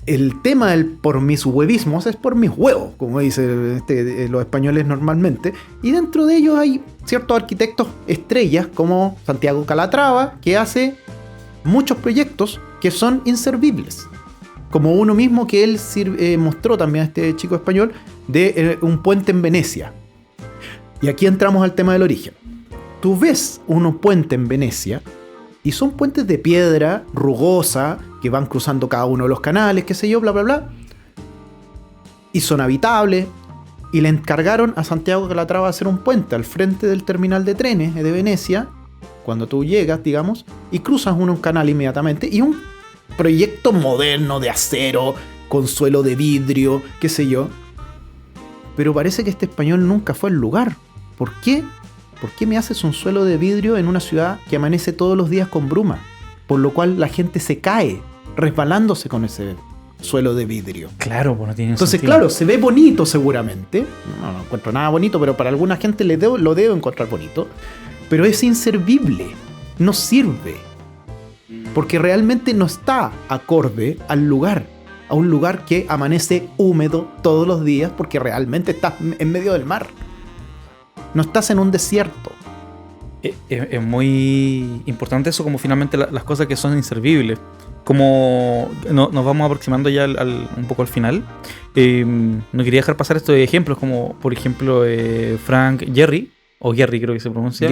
el tema del por mis huevismos es por mis huevos, como dicen los españoles normalmente, y dentro de ellos hay ciertos arquitectos estrellas como Santiago Calatrava, que hace muchos proyectos que son inservibles, como uno mismo que él mostró también a este chico español de un puente en Venecia. Y aquí entramos al tema del origen. Tú ves un puente en Venecia y son puentes de piedra rugosa que van cruzando cada uno de los canales, qué sé yo, bla, bla, bla. Y son habitables. Y le encargaron a Santiago Calatrava hacer un puente al frente del terminal de trenes de Venecia, cuando tú llegas, digamos, y cruzas un canal inmediatamente. Y un proyecto moderno de acero, con suelo de vidrio, qué sé yo. Pero parece que este español nunca fue al lugar. ¿Por qué? ¿Por qué me haces un suelo de vidrio en una ciudad que amanece todos los días con bruma? Por lo cual la gente se cae, resbalándose con ese suelo de vidrio. Claro, pues no tiene Entonces, sentido. claro, se ve bonito seguramente. No encuentro nada bonito, pero para alguna gente lo debo encontrar bonito. Pero es inservible. No sirve. Porque realmente no está acorde al lugar. A un lugar que amanece húmedo todos los días porque realmente estás en medio del mar. No estás en un desierto. Es muy importante eso, como finalmente las cosas que son inservibles. Como nos vamos aproximando ya un poco al final, no quería dejar pasar estos ejemplos, como por ejemplo Frank Gehry, o Gehry creo que se pronuncia.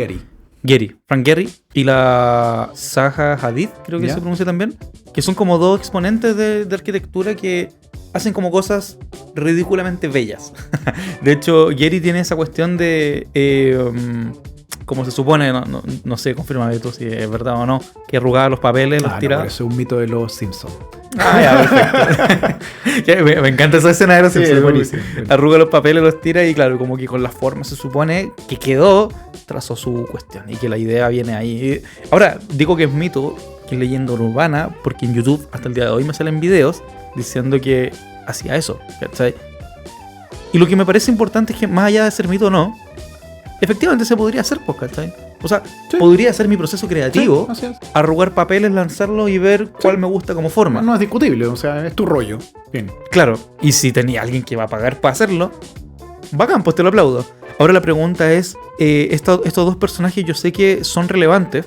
Frank Gehry y la Zaha Hadid, creo que se pronuncia también, que son como dos exponentes de arquitectura que hacen como cosas ridículamente bellas. De hecho, Gehry tiene esa cuestión de... como se supone, no sé, confírmame tú si es verdad o no, que arrugaba los papeles, los tiraba. No, eso es un mito de los Simpsons. Ah, ya, perfecto. Me encanta esa escena de los Simpsons. Buenísimo. Arruga los papeles, los tira y claro, como que con la forma se supone que quedó, trazó su cuestión y que la idea viene ahí. Ahora, digo que es mito, que es leyenda urbana, porque en YouTube hasta el día de hoy me salen videos diciendo que hacía eso, ¿cachai? Y lo que me parece importante es que más allá de ser mito o no, efectivamente se podría hacer, pues, ¿cachai? O sea, podría ser mi proceso creativo, arrugar papeles, lanzarlos y ver cuál me gusta como forma. No es discutible, o sea, es tu rollo. Bien. Claro, y si tenía alguien que va a pagar para hacerlo, bacán, pues te lo aplaudo. Ahora la pregunta es, estos dos personajes yo sé que son relevantes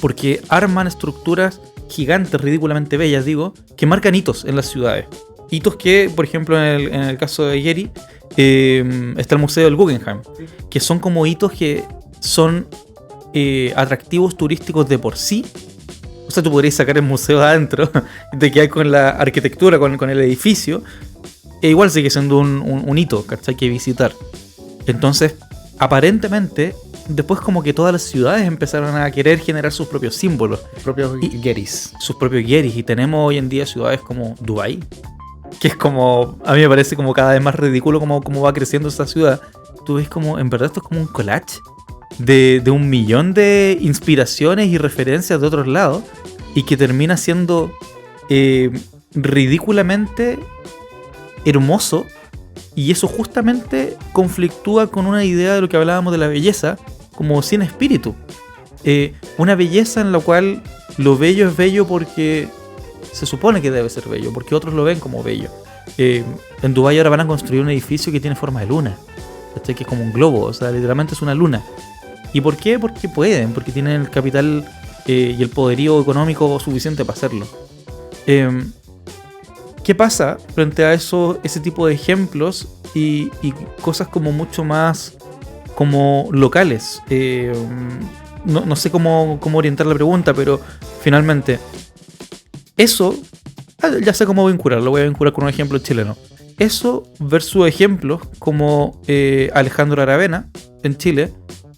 porque arman estructuras gigantes, ridículamente bellas, digo, que marcan hitos en las ciudades. Hitos que, por ejemplo, en el caso de Gehry, está el Museo del Guggenheim, que son como hitos que son atractivos turísticos de por sí. O sea, tú podrías sacar el museo adentro y te quedas con la arquitectura, con el edificio. E igual sigue siendo un hito, ¿cachai? Que visitar. Entonces, aparentemente, después como que todas las ciudades empezaron a querer generar sus propios símbolos. Los propios Gettys. Sus propios Gettys. Y tenemos hoy en día ciudades como Dubái, que es como, a mí me parece como cada vez más ridículo como va creciendo esta ciudad. Tú ves como, en verdad esto es como un collage de 1.000.000 de inspiraciones y referencias de otros lados, y que termina siendo ridículamente hermoso, y eso justamente conflictúa con una idea de lo que hablábamos de la belleza, como sin espíritu. Una belleza en la cual lo bello es bello porque se supone que debe ser bello, porque otros lo ven como bello. En Dubái ahora van a construir un edificio que tiene forma de luna, ¿cachai? Que es como un globo, o sea, literalmente es una luna. ¿Y por qué? Porque pueden, porque tienen el capital y el poderío económico suficiente para hacerlo. ¿Qué pasa frente a ese tipo de ejemplos y cosas como mucho más como locales? No sé cómo orientar la pregunta, pero finalmente eso, ya sé cómo vincular, lo voy a vincular con un ejemplo chileno. Eso versus ejemplos como Alejandro Aravena en Chile,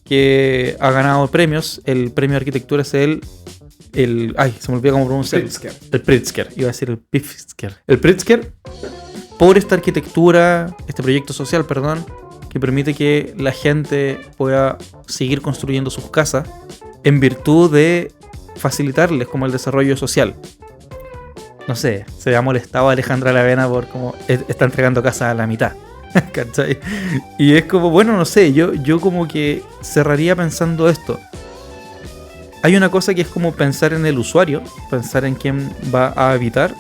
que ha ganado premios. El premio de arquitectura es ay, se me olvidó cómo pronunciar. El Pritzker. Iba a decir el Pritzker. El Pritzker, por esta arquitectura, este proyecto social, perdón, que permite que la gente pueda seguir construyendo sus casas en virtud de facilitarles como el desarrollo social. No sé, se ha molestado a Alejandra Aravena por cómo está entregando casas a la mitad. ¿Cachai? Y es como, bueno, no sé, yo como que cerraría pensando esto. Hay una cosa que es como pensar en el usuario, pensar en quién va a habitar,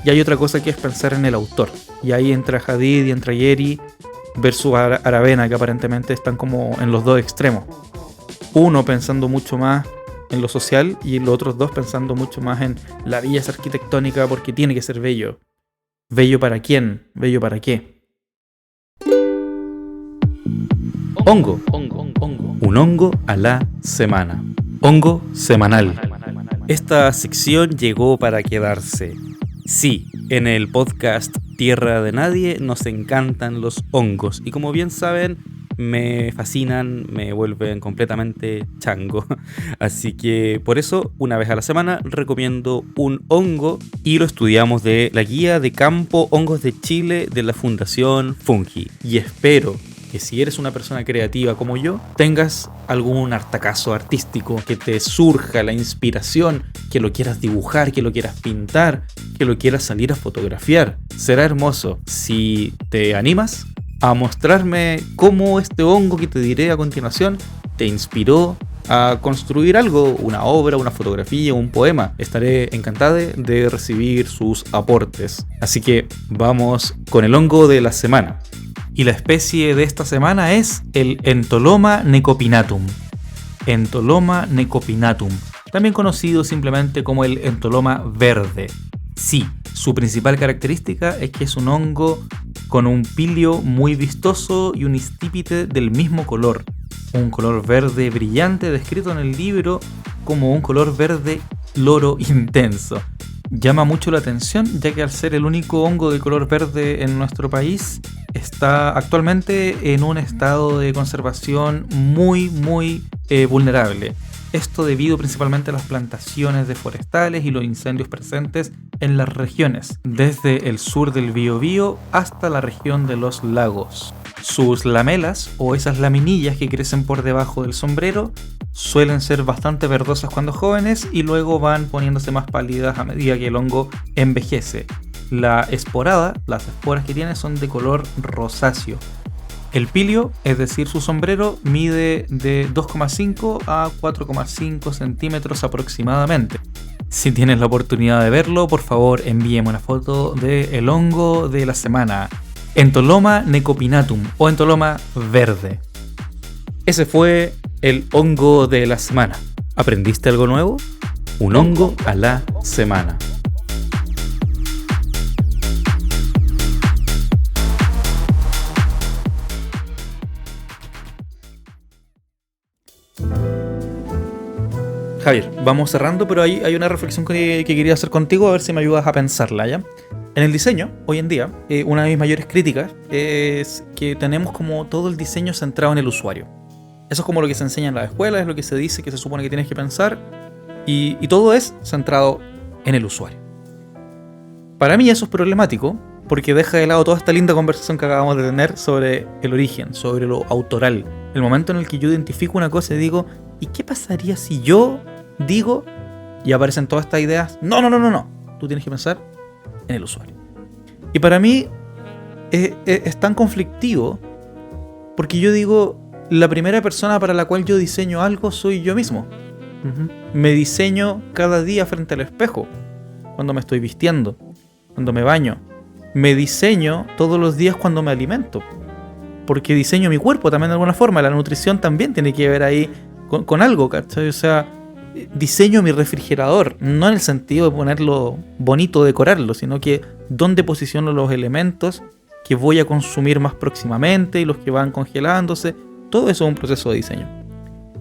y hay otra cosa que es pensar en el autor. Y ahí entra Hadid y entra Gehry versus Aravena, que aparentemente están como en los dos extremos. Uno pensando mucho más en lo social y los otros dos pensando mucho más en la belleza arquitectónica porque tiene que ser bello. ¿Bello para quién? ¿Bello para qué? Hongo. Un hongo a la semana. Hongo semanal. Esta sección llegó para quedarse. Sí, en el podcast Tierra de Nadie nos encantan los hongos. Y como bien saben, me fascinan, me vuelven completamente chango. Así que por eso, una vez a la semana, recomiendo un hongo y lo estudiamos de la guía de campo Hongos de Chile de la Fundación Fungi. Y espero que si eres una persona creativa como yo, tengas algún artacazo artístico, que te surja la inspiración, que lo quieras dibujar, que lo quieras pintar, que lo quieras salir a fotografiar. Será hermoso si te animas a mostrarme cómo este hongo que te diré a continuación te inspiró a construir algo, una obra, una fotografía, un poema. Estaré encantada de recibir sus aportes. Así que vamos con el hongo de la semana. Y la especie de esta semana es el Entoloma necopinatum. Entoloma necopinatum, también conocido simplemente como el entoloma verde. Sí, su principal característica es que es un hongo con un pilio muy vistoso y un estípite del mismo color. Un color verde brillante descrito en el libro como un color verde loro intenso. Llama mucho la atención ya que al ser el único hongo de color verde en nuestro país, está actualmente en un estado de conservación muy vulnerable. Esto debido principalmente a las plantaciones de forestales y los incendios presentes en las regiones, desde el sur del Biobío hasta la región de los lagos. Sus lamelas, o esas laminillas que crecen por debajo del sombrero, suelen ser bastante verdosas cuando jóvenes y luego van poniéndose más pálidas a medida que el hongo envejece. La esporada, las esporas que tiene, son de color rosáceo. El pilio, es decir su sombrero, mide de 2,5 a 4,5 centímetros aproximadamente. Si tienes la oportunidad de verlo, por favor envíeme una foto del hongo de la semana. Entoloma necopinatum o entoloma verde. Ese fue el hongo de la semana. ¿Aprendiste algo nuevo? Un hongo a la semana. Javier, vamos cerrando, pero hay una reflexión que quería hacer contigo, a ver si me ayudas a pensarla, ¿ya? En el diseño, hoy en día, una de mis mayores críticas es que tenemos como todo el diseño centrado en el usuario. Eso es como lo que se enseña en la escuela, es lo que se dice que se supone que tienes que pensar, y todo es centrado en el usuario. Para mí eso es problemático, porque deja de lado toda esta linda conversación que acabamos de tener sobre el origen, sobre lo autoral. El momento en el que yo identifico una cosa y digo, ¿y qué pasaría si yo digo? Y aparecen todas estas ideas. No. Tú tienes que pensar en el usuario. Y para mí es tan conflictivo porque yo digo, la primera persona para la cual yo diseño algo soy yo mismo. Me diseño cada día frente al espejo, cuando me estoy vistiendo, cuando me baño. Me diseño todos los días cuando me alimento, porque diseño mi cuerpo también de alguna forma. La nutrición también tiene que ver ahí con algo, ¿cachai? O sea, diseño mi refrigerador, no en el sentido de ponerlo bonito, decorarlo, sino que dónde posiciono los elementos que voy a consumir más próximamente y los que van congelándose. Todo eso es un proceso de diseño.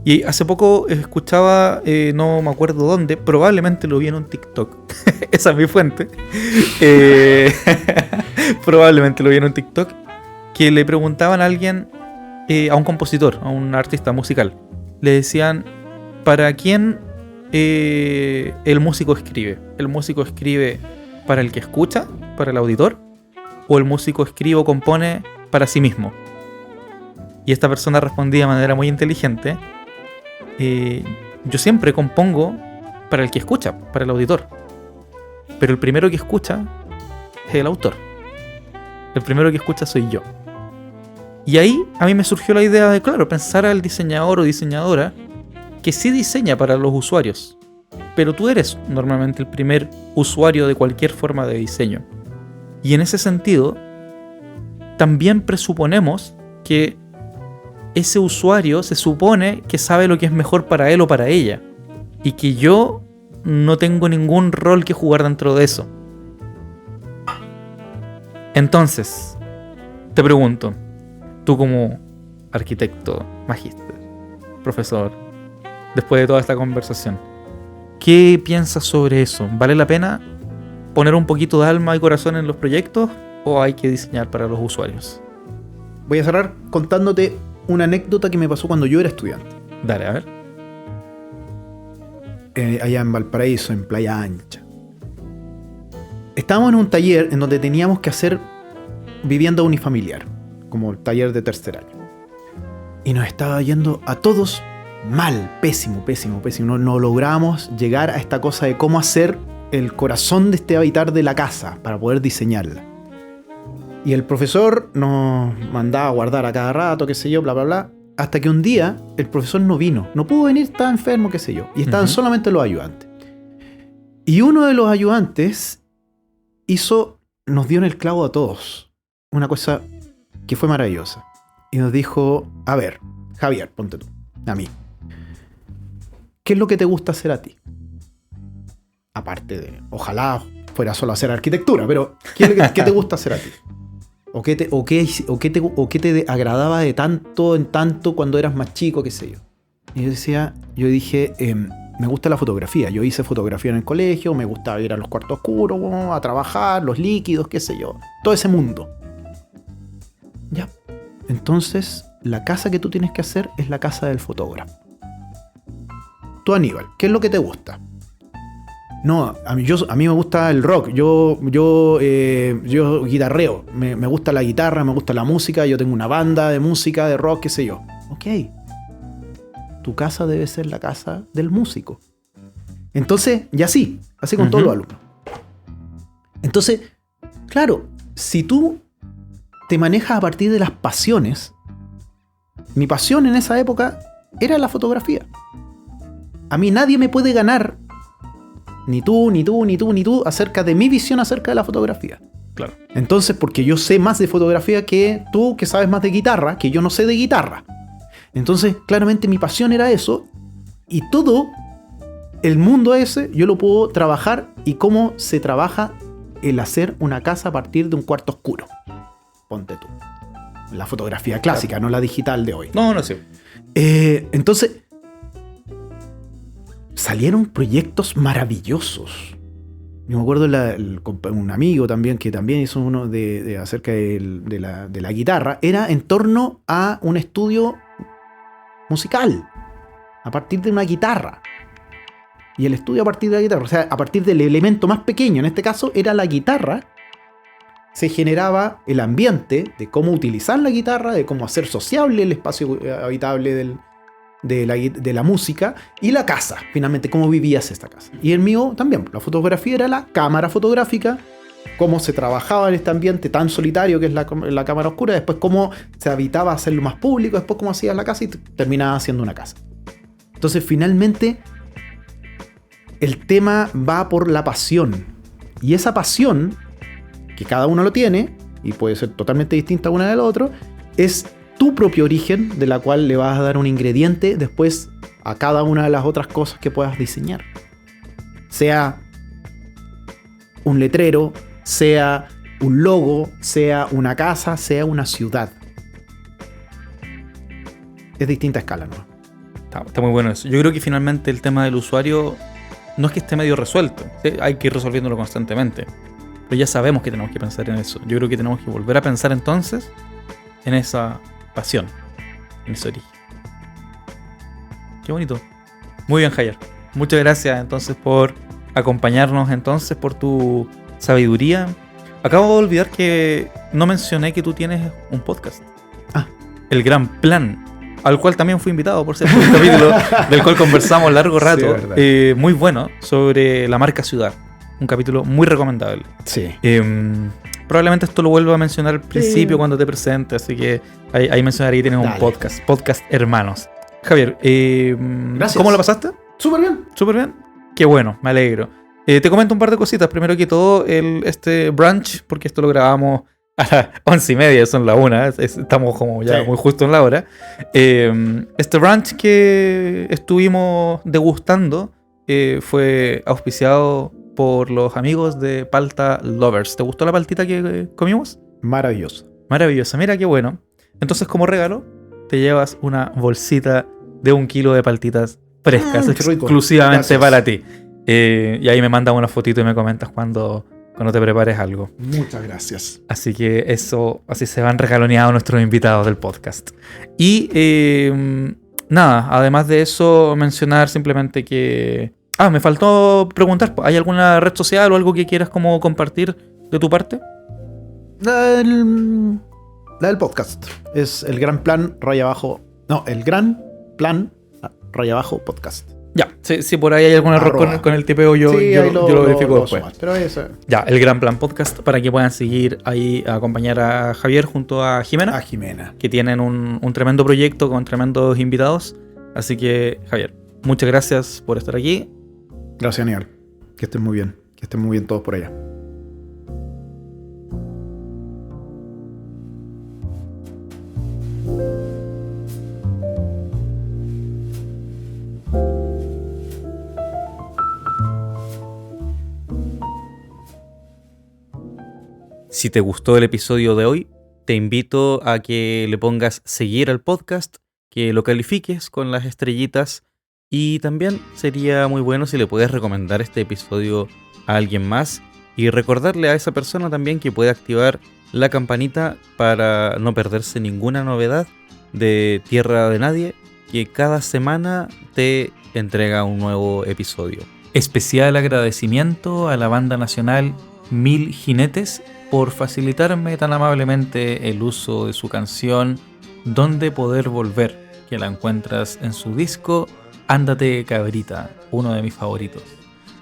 Y hace poco escuchaba, no me acuerdo dónde, probablemente lo vi en un TikTok. Esa es mi fuente. Probablemente lo vi en un TikTok. Que le preguntaban a alguien, a un compositor, a un artista musical. Le decían, ¿para quién el músico escribe? ¿El músico escribe para el que escucha, para el auditor? ¿O el músico escribe o compone para sí mismo? Y esta persona respondía de manera muy inteligente. Yo siempre compongo para el que escucha, para el auditor. Pero el primero que escucha es el autor. El primero que escucha soy yo. Y ahí a mí me surgió la idea de, claro, pensar al diseñador o diseñadora que sí diseña para los usuarios. Pero tú eres normalmente el primer usuario de cualquier forma de diseño. Y en ese sentido, también presuponemos que ese usuario se supone que sabe lo que es mejor para él o para ella, y que yo no tengo ningún rol que jugar dentro de eso. Entonces, te pregunto, tú como arquitecto, magíster, profesor, después de toda esta conversación, ¿qué piensas sobre eso? ¿Vale la pena poner un poquito de alma y corazón en los proyectos o hay que diseñar para los usuarios? Voy a cerrar contándote una anécdota que me pasó cuando yo era estudiante. Dale, a ver. Allá en Valparaíso, en Playa Ancha. Estábamos en un taller en donde teníamos que hacer vivienda unifamiliar, como el taller de tercer año. Y nos estaba yendo a todos mal, pésimo. No logramos llegar a esta cosa de cómo hacer el corazón de este habitar de la casa para poder diseñarla. Y el profesor nos mandaba a guardar a cada rato, qué sé yo, bla, bla, bla. Hasta que un día el profesor no vino. No pudo venir, estaba enfermo, qué sé yo. Y estaban solamente los ayudantes. Y uno de los ayudantes nos dio en el clavo a todos. Una cosa que fue maravillosa. Y nos dijo, a ver, Javier, ponte tú, a mí. ¿Qué es lo que te gusta hacer a ti? Aparte de, ojalá fuera solo hacer arquitectura, pero ¿qué te gusta hacer a ti? ¿O qué te agradaba de tanto en tanto cuando eras más chico, qué sé yo? Y yo dije, me gusta la fotografía. Yo hice fotografía en el colegio, me gustaba ir a los cuartos oscuros, a trabajar, los líquidos, qué sé yo. Todo ese mundo. Ya. Entonces, la casa que tú tienes que hacer es la casa del fotógrafo. Tú, Aníbal, ¿qué es lo que te gusta? No, a mí me gusta el rock, yo guitarreo, me gusta la guitarra, me gusta la música, yo tengo una banda de música, de rock, qué sé yo. Ok, tu casa debe ser la casa del músico. Entonces, y así con todos los alumnos. Entonces, claro, si tú te manejas a partir de las pasiones, mi pasión en esa época era la fotografía. A mí nadie me puede ganar, ni tú, acerca de mi visión acerca de la fotografía. Claro. Entonces, porque yo sé más de fotografía que tú, que sabes más de guitarra, que yo no sé de guitarra. Entonces, claramente mi pasión era eso. Y todo el mundo ese, yo lo puedo trabajar. Y cómo se trabaja el hacer una casa a partir de un cuarto oscuro. Ponte tú. La fotografía clásica, claro. No la digital de hoy. No sé. Entonces, salieron proyectos maravillosos. Yo me acuerdo un amigo también que también hizo uno acerca de la guitarra. Era en torno a un estudio musical, a partir de una guitarra. Y el estudio a partir de la guitarra, o sea, a partir del elemento más pequeño, en este caso era la guitarra, se generaba el ambiente de cómo utilizar la guitarra, de cómo hacer sociable el espacio habitable de la música y la casa, finalmente, cómo vivías esta casa. Y el mío también, la fotografía era la cámara fotográfica, cómo se trabajaba en este ambiente tan solitario que es la cámara oscura, después cómo se habitaba hacerlo más público, después cómo hacías la casa y terminaba haciendo una casa. Entonces, finalmente, el tema va por la pasión. Y esa pasión, que cada uno lo tiene, y puede ser totalmente distinta una del otro, es tu propio origen, de la cual le vas a dar un ingrediente después a cada una de las otras cosas que puedas diseñar. Sea un letrero, sea un logo, sea una casa, sea una ciudad. Es distinta escala, ¿no? Está muy bueno eso. Yo creo que finalmente el tema del usuario no es que esté medio resuelto. ¿Sí? Hay que ir resolviéndolo constantemente. Pero ya sabemos que tenemos que pensar en eso. Yo creo que tenemos que volver a pensar entonces en esa pasión, en ese origen. Qué bonito. Muy bien, Javier. Muchas gracias entonces por acompañarnos, entonces por tu sabiduría. Acabo de olvidar que no mencioné que tú tienes un podcast. El Gran Plan, al cual también fui invitado, por cierto, un capítulo del cual conversamos largo rato. Sí, muy bueno, sobre la marca ciudad. Un capítulo muy recomendable. Sí. Probablemente esto lo vuelvo a mencionar al principio cuando te presente, así que ahí mencionaré que tienes un podcast hermanos. Javier, gracias. ¿Cómo lo pasaste? Súper bien. Súper bien. Qué bueno, me alegro. Te comento un par de cositas. Primero que todo, este brunch, porque esto lo grabamos a las 11:30, son las 1, estamos como ya muy justo en la hora. Este brunch que estuvimos degustando fue auspiciado por los amigos de Palta Lovers. ¿Te gustó la paltita que comimos? Maravilloso. Maravillosa, mira qué bueno. Entonces, como regalo, te llevas una bolsita de 1 kilo de paltitas frescas, exclusivamente para ti. Y ahí me mandas una fotito y me comentas cuando te prepares algo. Muchas gracias. Así que eso, así se van regaloneados nuestros invitados del podcast. Y nada, además de eso, mencionar simplemente que... me faltó preguntar, ¿hay alguna red social o algo que quieras como compartir de tu parte? La del podcast. Es el Gran Plan _ No, el Gran Plan _ podcast. Ya, si por ahí hay algún error con el tipeo, yo lo verifico después. Pero eso. Ya, el Gran Plan Podcast, para que puedan seguir ahí a acompañar a Javier junto a Jimena. Que tienen un tremendo proyecto con tremendos invitados. Así que, Javier, muchas gracias por estar aquí. Gracias, Aníbal. Que estén muy bien. Que estén muy bien todos por allá. Si te gustó el episodio de hoy, te invito a que le pongas seguir al podcast, que lo califiques con las estrellitas y también sería muy bueno si le puedes recomendar este episodio a alguien más y recordarle a esa persona también que puede activar la campanita para no perderse ninguna novedad de Tierra de Nadie, que cada semana te entrega un nuevo episodio. Especial agradecimiento a la banda nacional Mil Jinetes por facilitarme tan amablemente el uso de su canción Donde Poder Volver, que la encuentras en su disco Ándate Cabrita, uno de mis favoritos.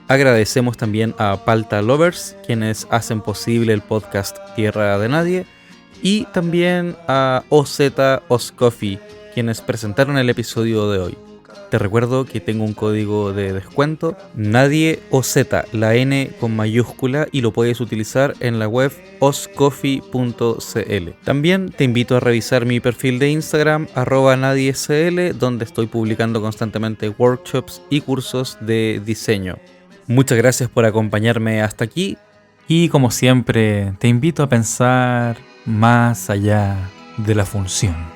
Agradecemos también a Palta Lovers, quienes hacen posible el podcast Tierra de Nadie, y también a OZ Coffee, quienes presentaron el episodio de hoy. Te recuerdo que tengo un código de descuento, Nadie OZ, la N con mayúscula, y lo puedes utilizar en la web oscoffee.cl. También te invito a revisar mi perfil de Instagram, @nadiecl, donde estoy publicando constantemente workshops y cursos de diseño. Muchas gracias por acompañarme hasta aquí y, como siempre, te invito a pensar más allá de la función.